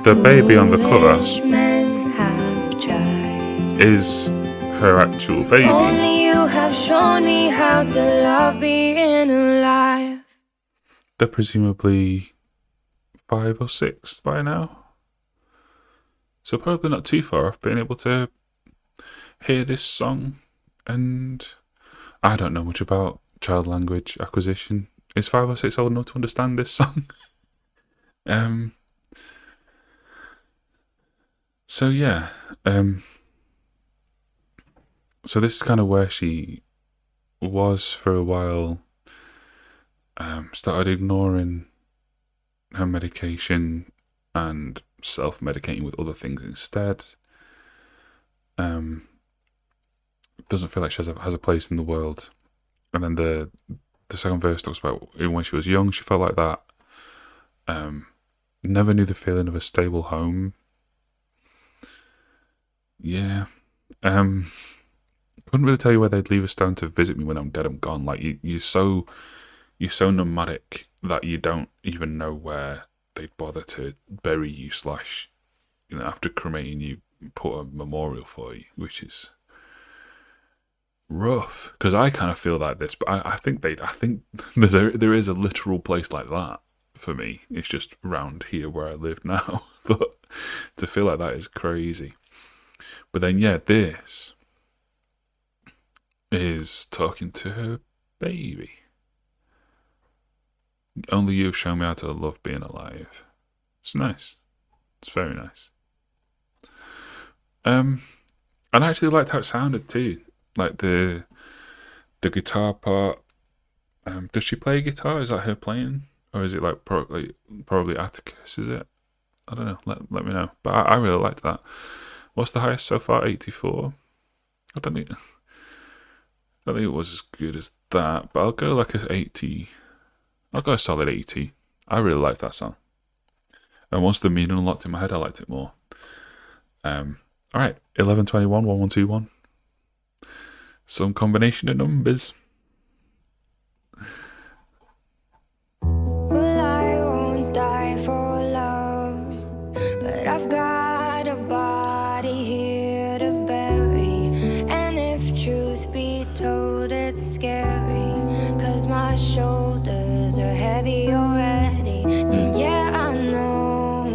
the baby on the cover Foolish men have tried. is her actual baby, Only you have shown me how to love being alive. they're presumably 5 or 6 by now. So probably not too far off being able to hear this song. And I don't know much about child language acquisition. Is 5 or 6 old enough to understand this song? So yeah. So this is kind of where she was for a while. Started ignoring her medication and self-medicating with other things instead. Doesn't feel like she has a place in the world. And then the second verse talks about even when she was young, she felt like that. Never knew the feeling of a stable home. Yeah, Couldn't really tell you where they'd leave a stone to visit me when I'm dead. I'm gone. Like you're so nomadic that you don't even know where they'd bother to bury you. Slash, after cremating you, put a memorial for you, which is rough. Because I kind of feel like this, but I think there is a literal place like that for me. It's just around here where I live now. But to feel like that is crazy. But then yeah, this is talking to her baby. Only you've shown me how to love being alive. It's nice. It's very nice. And I actually liked how it sounded too. Like the guitar part. Does she play guitar? Is that her playing, or is it like probably Atticus? Is it? I don't know. Let me know. But I really liked that. What's the highest so far? 84. I don't think it was as good as that, but I'll go like a 80. I'll go a solid 80. I really liked that song. And once the meaning unlocked in my head, I liked it more. Alright, 1121, 1121. Some combination of numbers. Well, I won't die for love, but I've got a body here to bury. And if truth be told, it's scary, 'cause my shoulders are heavy already. And yeah, I know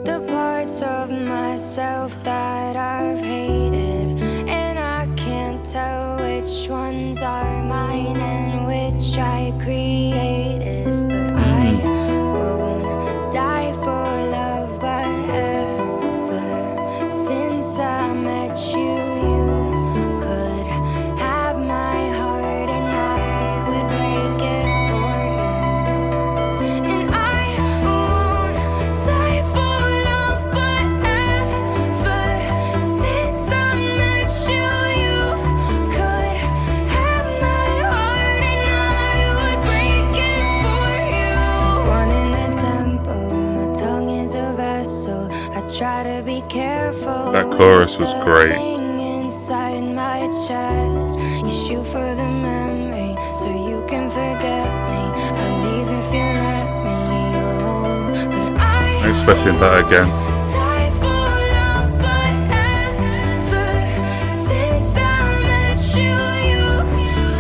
the parts of myself that I've hated, and I can't tell which ones are mine and which I created. But I won't die for love, but ever since I met you, you could have my heart and I would break it for you. And I won't die for love, but ever since I met you, you could have my heart and I would break it for you. One in the temple, my tongue is a vessel. I try to be careful. That chorus was with the great. thing inside my chest. You shoot for the memory so you can forget me. I'll leave if you let me. Oh, but I Expressing that again. die for love, but ever since I met you, you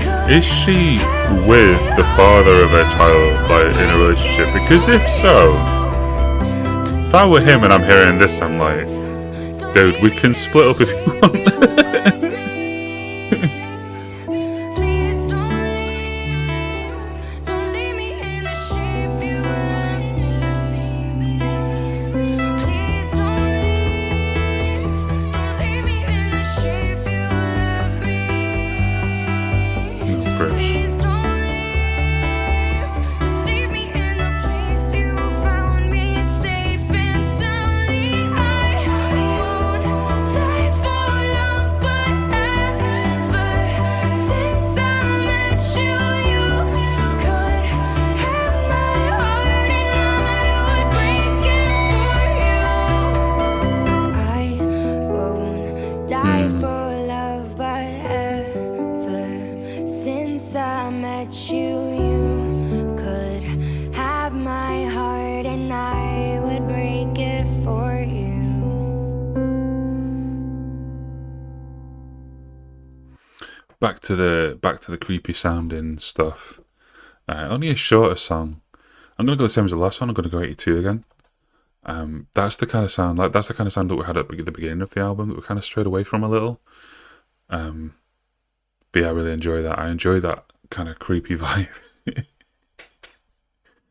could Is she with the father of her child, like in a relationship? Because if so, if I were him and I'm hearing this, I'm like, dude, we can split up if you want. Please don't leave. Don't leave me in the shape you left me. Please don't leave. Don't leave me in the shape you left me. Bruce. Please don't leave. Just leave me in the place you found me, safe and soundly. I won't die for love, but ever since I met you, you could have my heart and I would break it for you. I won't die for love, but ever since I met you, you could have my heart and I would break it for you. Back to the creepy sounding stuff. Only a shorter song. I'm gonna go the same as the last one. I'm gonna go 82 again. That's the kind of sound that we had at the beginning of the album that we kind of strayed away from a little. But yeah, I really enjoy that. I enjoy that kind of creepy vibe.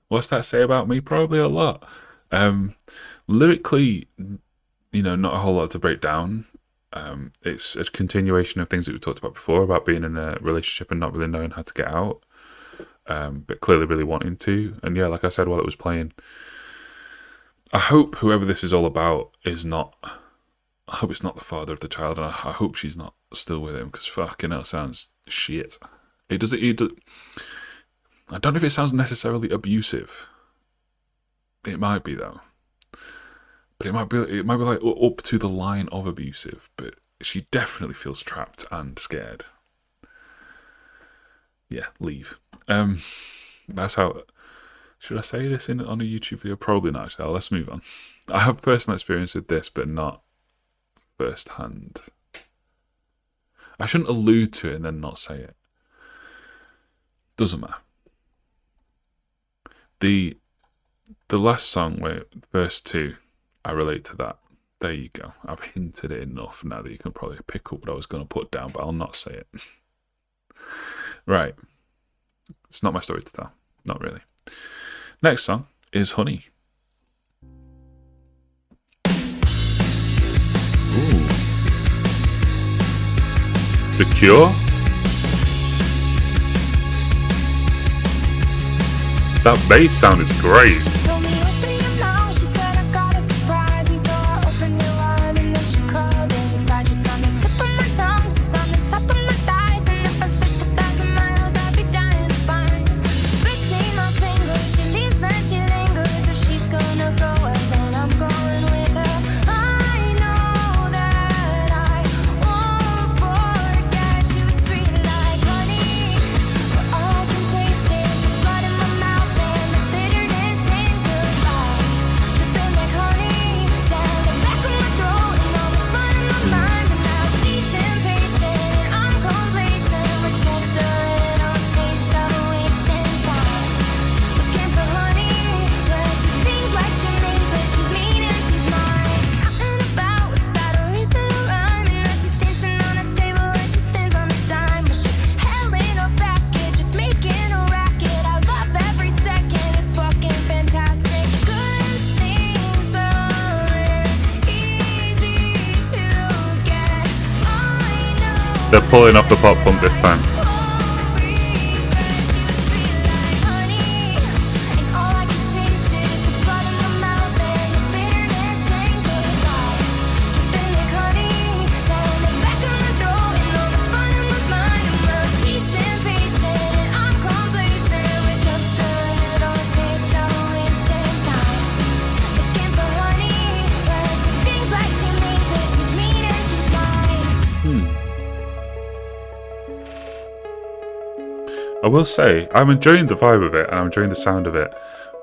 What's that say about me? Probably a lot. Lyrically, not a whole lot to break down. It's a continuation of things that we talked about before, about being in a relationship and not really knowing how to get out, but clearly really wanting to. And yeah, like I said while it was playing, I hope whoever this is all about is not. I hope it's not the father of the child, and I hope she's not still with him, because fucking hell, it sounds shit. It does. I don't know if it sounds necessarily abusive. It might be though. But it might be like up to the line of abusive, but she definitely feels trapped and scared. Yeah, leave. That's how. Should I say this on a YouTube video? Probably not. Actually, let's move on. I have personal experience with this, but not firsthand. I shouldn't allude to it and then not say it. Doesn't matter. The last song, verse 2, I relate to that. There you go. I've hinted it enough now that you can probably pick up what I was going to put down, but I'll not say it. Right. It's not my story to tell. Not really. Next song is Honey. Ooh. The Cure? That bass sound is great. They're pulling off the pop punk this time. I will say, I'm enjoying the vibe of it and I'm enjoying the sound of it,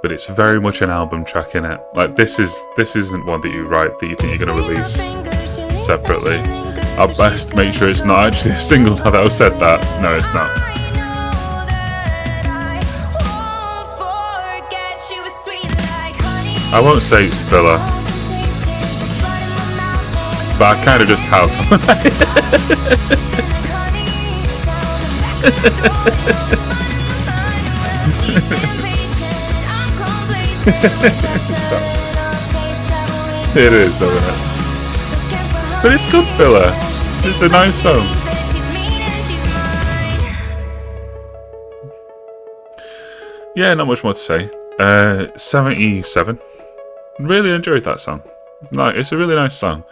but it's very much an album track in it. Like this isn't one that you write that you think you're going to release separately. At best, make sure it's not actually a single. Now that I've said that, no, it's not. I won't say it's filler, but I kind of just have. It is, isn't it? But it's good filler. It's a nice song. Yeah, not much more to say. 77. Really enjoyed that song. It's a really nice song,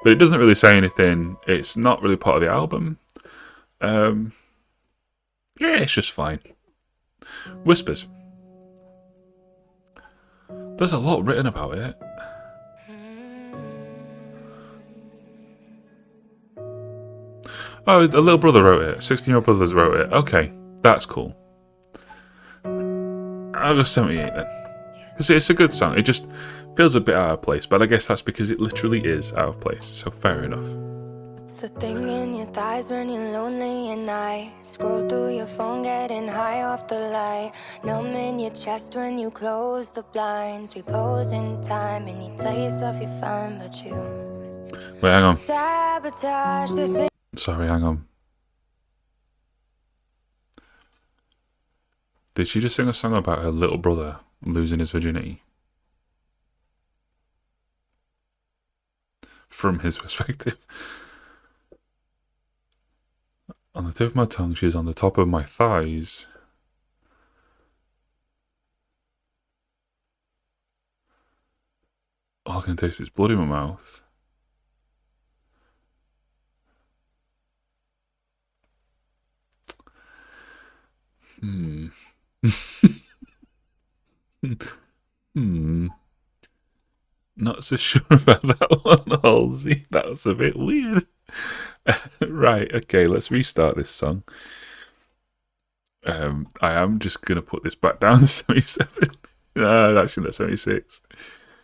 but it doesn't really say anything. It's not really part of the album. Yeah, it's just fine. Whispers. There's a lot written about it. Oh, the little brother wrote it. 16-year-old brothers wrote it. Okay, that's cool. I'll go 78 then. Because it's a good song. It just feels a bit out of place, but I guess that's because it literally is out of place. So fair enough. It's the thing in your thighs when you're lonely at night. Scroll through your phone, getting high off the light. Numb in your chest when you close the blinds. Repose in time and you tell yourself you're fine, but you Wait, hang on. sabotage the thing. Sorry, hang on. Did she just sing a song about her little brother losing his virginity? From his perspective. On the tip of my tongue, she's on the top of my thighs. All I can taste is blood in my mouth. Not so sure about that one, Halsey. That's a bit weird. Right, okay, let's restart this song. I am just going to put this back down to 77. Actually, not 76.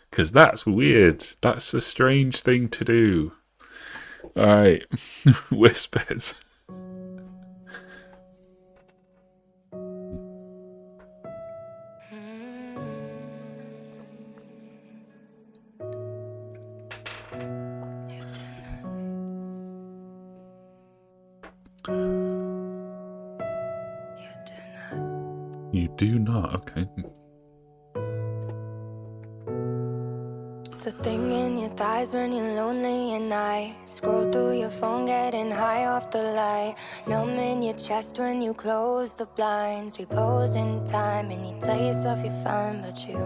Because that's weird. That's a strange thing to do. Alright, Whispers. You do not, okay. It's the thing in your thighs when you're lonely and I scroll through your phone getting high off the light. Numb in your chest when you close the blinds. Repose in time and you tell yourself you're fine, but you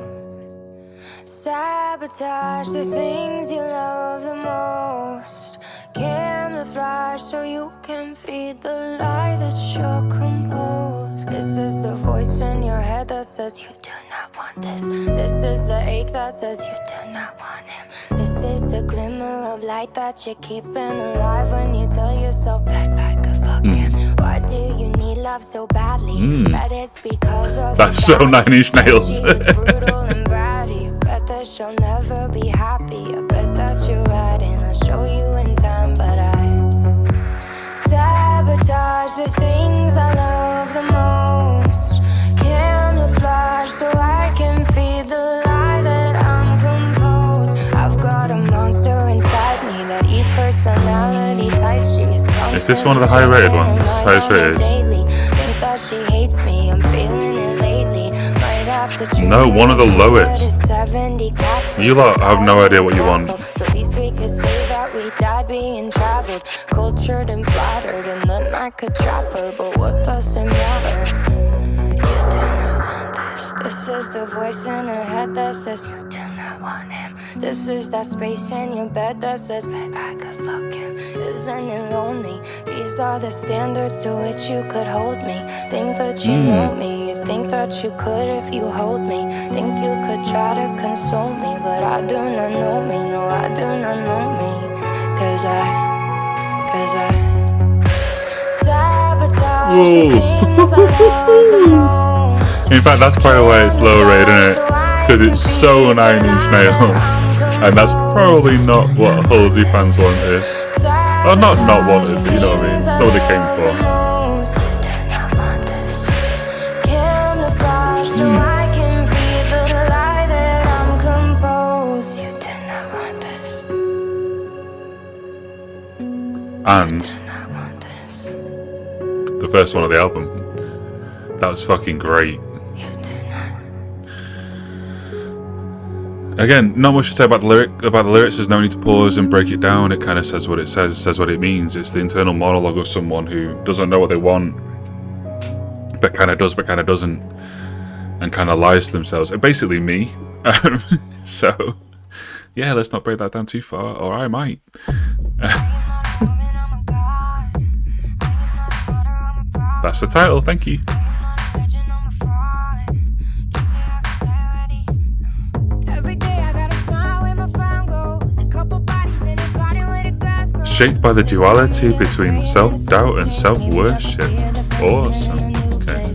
sabotage the things you love the most. Camouflage so you can feed the lie that you're composed. This is the voice in your head that says you do not want this. This is the ache that says you do not want him. This is the glimmer of light that you're keeping alive when you tell yourself that I could fuck him. Why do you need love so badly? That it's because of that's so 9 Inch Nails. She is brutal and bratty. Bet that she'll never be happy. I bet that you're right and I'll show you in time. But I sabotage the things I love the most. Camouflage so I can feed the lie that I'm composed. I've got a monster inside me that eats personality type. She is this one of the high rated ones? Highest rated? Think that she hates me. I'm feeling it lately. Might have to treat No, one of the lowest. 70 capsules. You lot have no idea what you want. So at least we could say that we died being traveled, cultured and flattered, and then I could trap her. But what does it matter? You do not want this. This is the voice in her head that says you do not want him. This is that space in your bed that says, but I could fuck him. Isn't it lonely? These are the standards to which you could hold me. Think that you know me. You think that you could if you hold me. Think you could try to console me, but I do not know me. No, I do not know me. Cause I sabotage the things I love the most. In fact, that's probably why it's low rated, isn't it? Because it's so 9 Inch Nails. And that's probably not what Halsey fans wanted. Or not wanted, but you know what I mean. It's not what they came for. And the first one of the album, that was fucking great. Again, not much to say about the lyrics. There's no need to pause and break it down. It kind of says what it says. It says what it means. It's the internal monologue of someone who doesn't know what they want, but kind of does, but kind of doesn't, and kind of lies to themselves. Basically, me. So, yeah, let's not break that down too far, or I might. That's the title. Thank you. Shaped by the duality between self-doubt and self-worship. Awesome. Okay.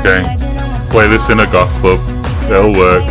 Okay, play this in a goth club, it'll work.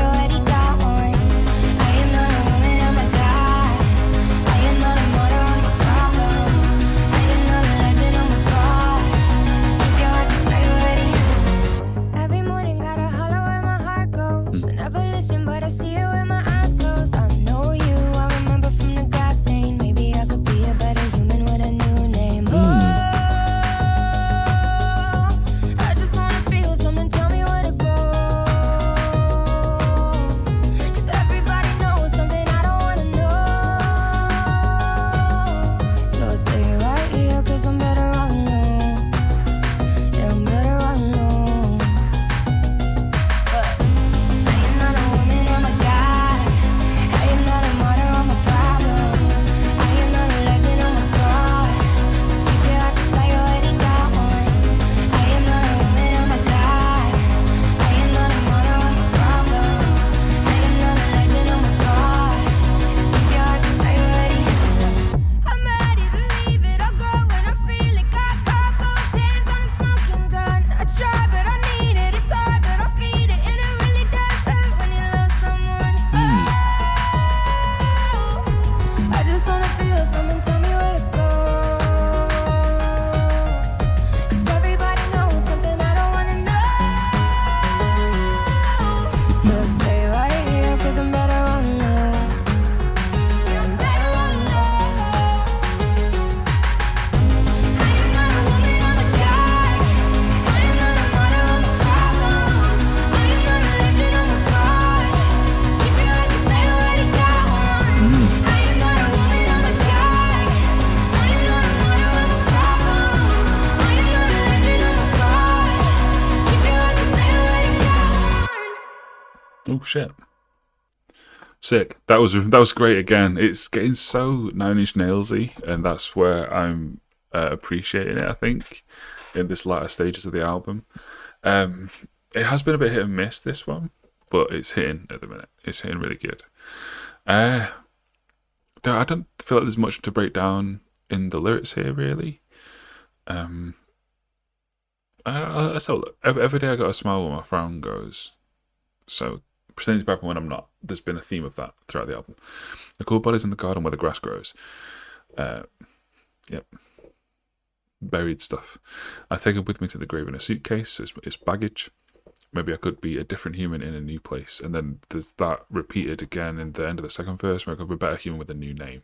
shit. Sick. That was great again. It's getting so Nine Inch Nailsy, and that's where I'm appreciating it, I think, in this latter stages of the album. It has been a bit hit and miss, this one, but it's hitting at the minute. It's hitting really good. I don't feel like there's much to break down in the lyrics here, really. So every day I got a smile when my frown goes. So pretending to be happy when I'm not. There's been a theme of that throughout the album. The cool body's in the garden where the grass grows. Yep. Buried stuff. I take it with me to the grave in a suitcase. So it's baggage. Maybe I could be a different human in a new place. And then there's that repeated again in the end of the second verse, where I could be a better human with a new name.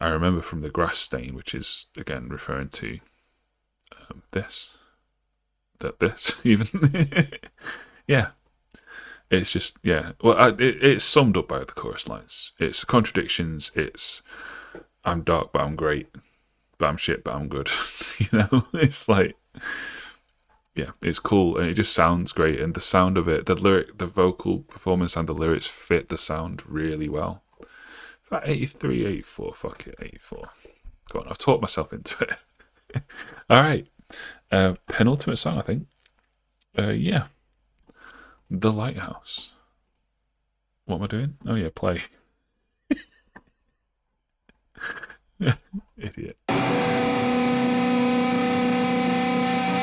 I remember from the grass stain, which is, again, referring to this. This, even. Yeah. It's just, yeah. Well, it's summed up by the chorus lines. It's contradictions. It's, I'm dark, but I'm great. But I'm shit, but I'm good. It's like, yeah, it's cool, and it just sounds great. And the sound of it, the vocal performance and the lyrics fit the sound really well. That 83, 84, fuck it, 84. Go on, I've talked myself into it. All right. Penultimate song, I think. Yeah. The Lighthouse. What am I doing? Oh yeah, play. Idiot.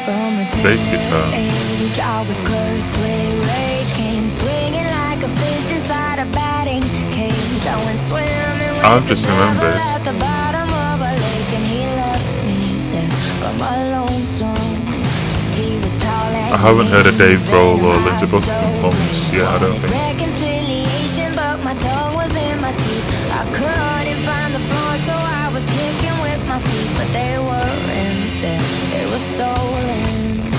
From a Big guitar. age, I was cursed with rage. Came swinging like a fist inside a batting cage. I went swimming with I've the just devil remembered. at the bottom of a lake, and he left me there by my lonesome. He was tall and I haven't heard of Dave Grohl or thin, Lindsey Buckingham Pumps yet, I don't think. reconciliation, but my tongue was in my teeth. I couldn't find the floor, so I was kicking with my feet, but they weren't there. They were stolen.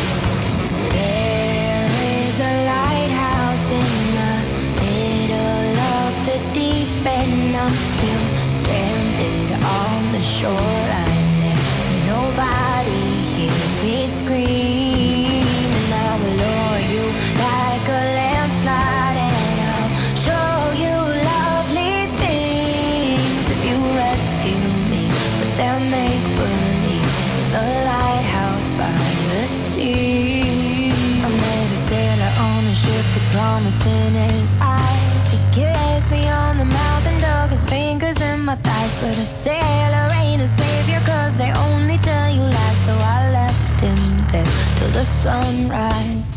There is a lighthouse in the middle of the deep, and I'm still stranded on the shoreline there. Nobody hears me scream, and I will lure you like a landslide, and I'll show you lovely things if you rescue me. But they'll make believe the lighthouse by the sea. I met a sailor on a ship with promise in his eyes. He kissed me on the mouth and dug his fingers in my thighs. But a sailor ain't a savior, 'cause they only tell you lies. So I left him there till the sunrise.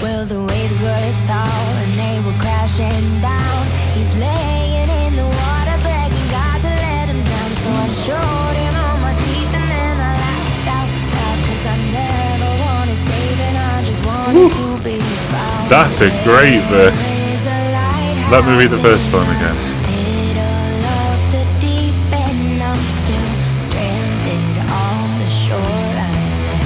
Well, the waves were tall and they were crashing down. He's laying in the water begging God to let him down. So I showed him all my teeth and then I laughed out loud, 'cause I never wanted saving, I just wanted to be found. That's a great verse. Let me read the first one again. Middle of the deep, and I'm still stranded on the shoreline.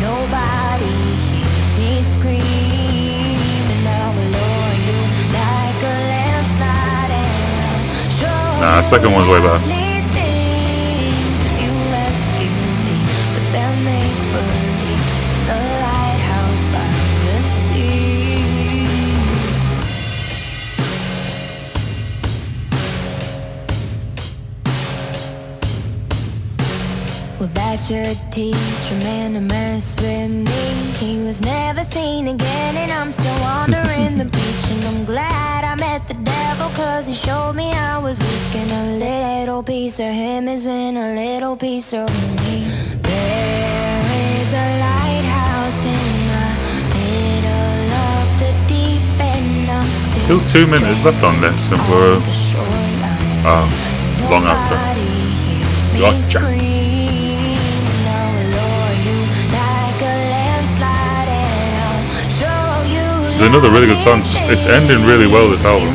Nobody hears me scream, and I will lure you like a landslide, and I'll show Nah, the second one's way better. lovely things if you rescue me. But they'll make believe the lighthouse by the sea. Well, that should teach a man to mess with me. He was never seen again, and I'm still wandering the beach. And I'm glad I met the devil, 'cause he showed me I was weak, and a little piece of him is in a little piece of me. There is a lighthouse in the middle of the deep, and I'm Still 2 minutes left on this, and we're long outro. Gotcha. This is another really good song. It's ending really well, this album.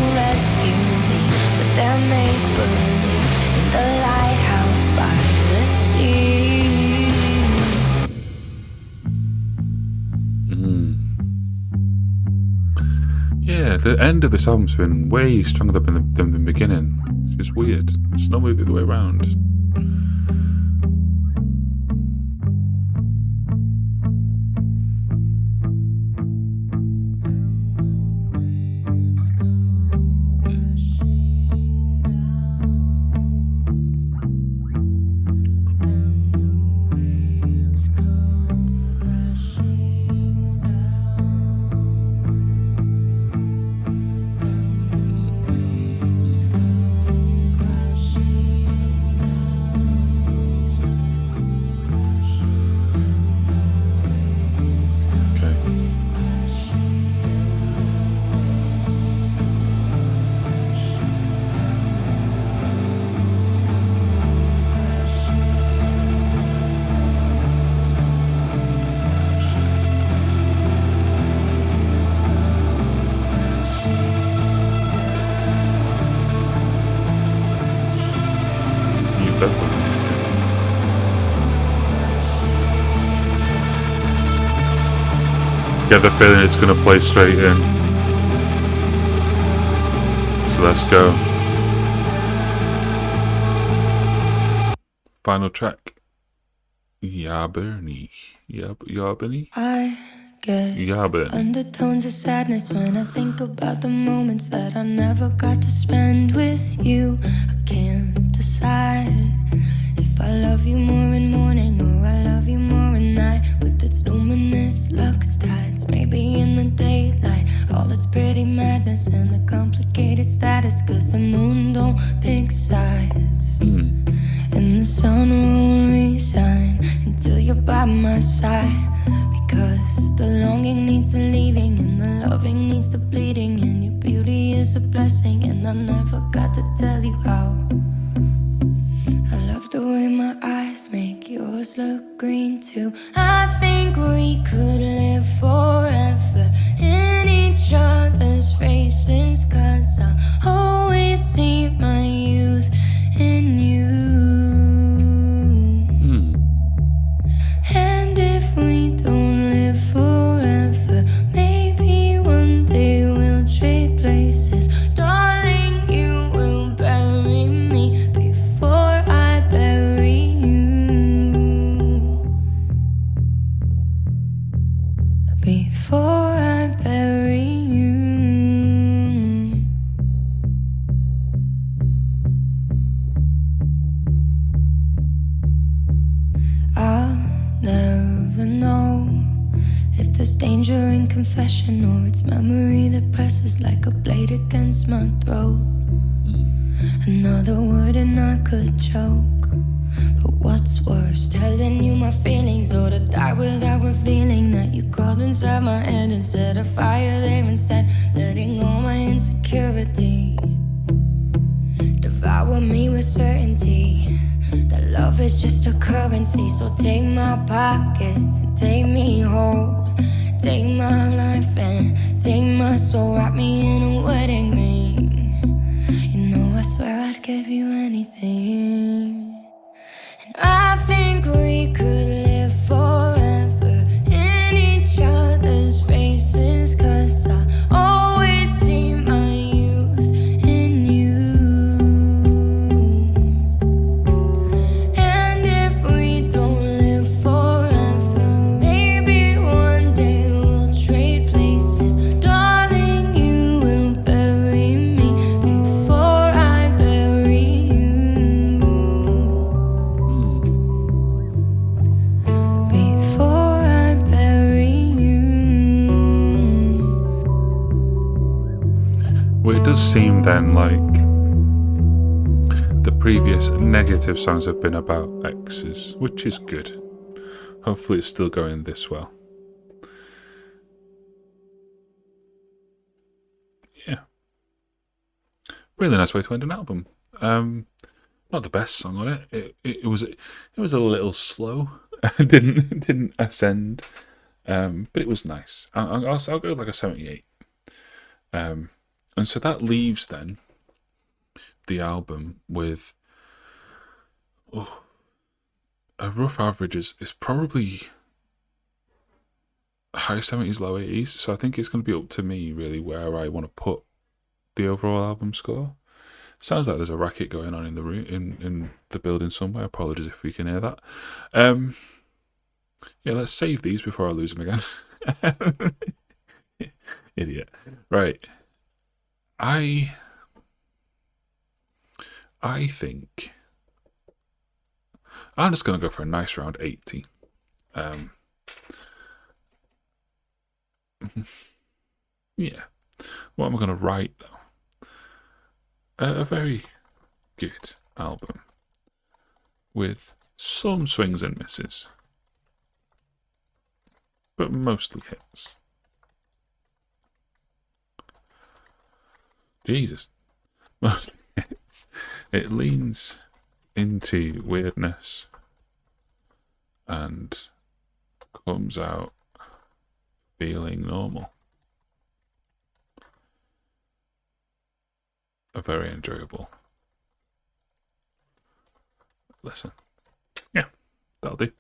Yeah, the end of this album's been way stronger than the beginning. It's just weird. It's normally the other way around. Get the feeling it's going to play straight in. So let's go. Final track. Yabberny. Yabberny? I get undertones of sadness when I think about the moments that I never got to spend with you. I can't decide if I love you more in morning or I love you more at night. With its luminous lux tides, maybe in the daylight, all its pretty madness and the complicated status. Cause the moon don't pick sides, and the sun won't resign until you're by my side. Because the longing needs the leaving, and the loving needs the bleeding, and your beauty is a blessing, and I never got to tell you how. I love the way my eyes make yours look green too. I think we could live forever in each other's faces, cause I always see my youth in you. And if we don't live forever, maybe one day we'll trade places. Darling, you will bury me before I bury you. Before I bury you. I'll never know if there's danger in confession, or it's memory that presses like a blade against my throat. Another word and I could choke. But what's worse, telling you my feelings, or to die without revealing that you crawled inside my head and set a fire there instead, letting all my insecurity devour me with certainty that love is just a currency. So take my pockets and take me whole. Take my life and take my soul. Wrap me in a wedding ring. You know I swear I'd give you anything. And I think we could live forever in each other's faces, cause I always see my youth in you. And if we don't live forever, maybe one day we'll trade places. Darling, you will bury me before I bury you. Before I bury you. Well, it does seem then like the previous negative songs have been about exes, which is good. Hopefully it's still going this well. Yeah. Really nice way to end an album. Not the best song on it. It was a little slow. didn't ascend. But it was nice. I'll go like a 78. And so that leaves then the album with a rough average is probably high 70s, low 80s. So I think it's going to be up to me really where I want to put the overall album score. Sounds like there's a racket going on in the room, in the building somewhere. Apologies if we can hear that. Yeah, let's save these before I lose them again. Idiot. Right. I think I'm just going to go for a nice round 80. Yeah. What am I going to write, though? A very good album with some swings and misses, but mostly hits. Jesus. Mostly hits. It leans into weirdness and comes out feeling normal. A very enjoyable Listen. Yeah, that'll do.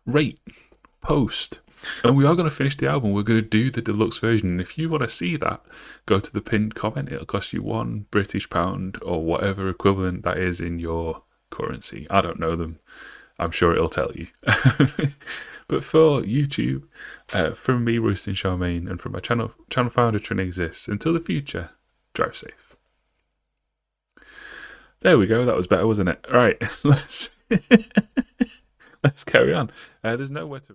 Rate, post. And we are going to finish the album. We're going to do the deluxe version. And if you want to see that, go to the pinned comment. It'll cost you £1 or whatever equivalent that is in your currency. I don't know them. I'm sure it'll tell you. But for YouTube, from me, Royston Charmaine, and from my channel founder, Trin Exists, until the future, drive safe. There we go. That was better, wasn't it? Right, let's carry on. There's nowhere to...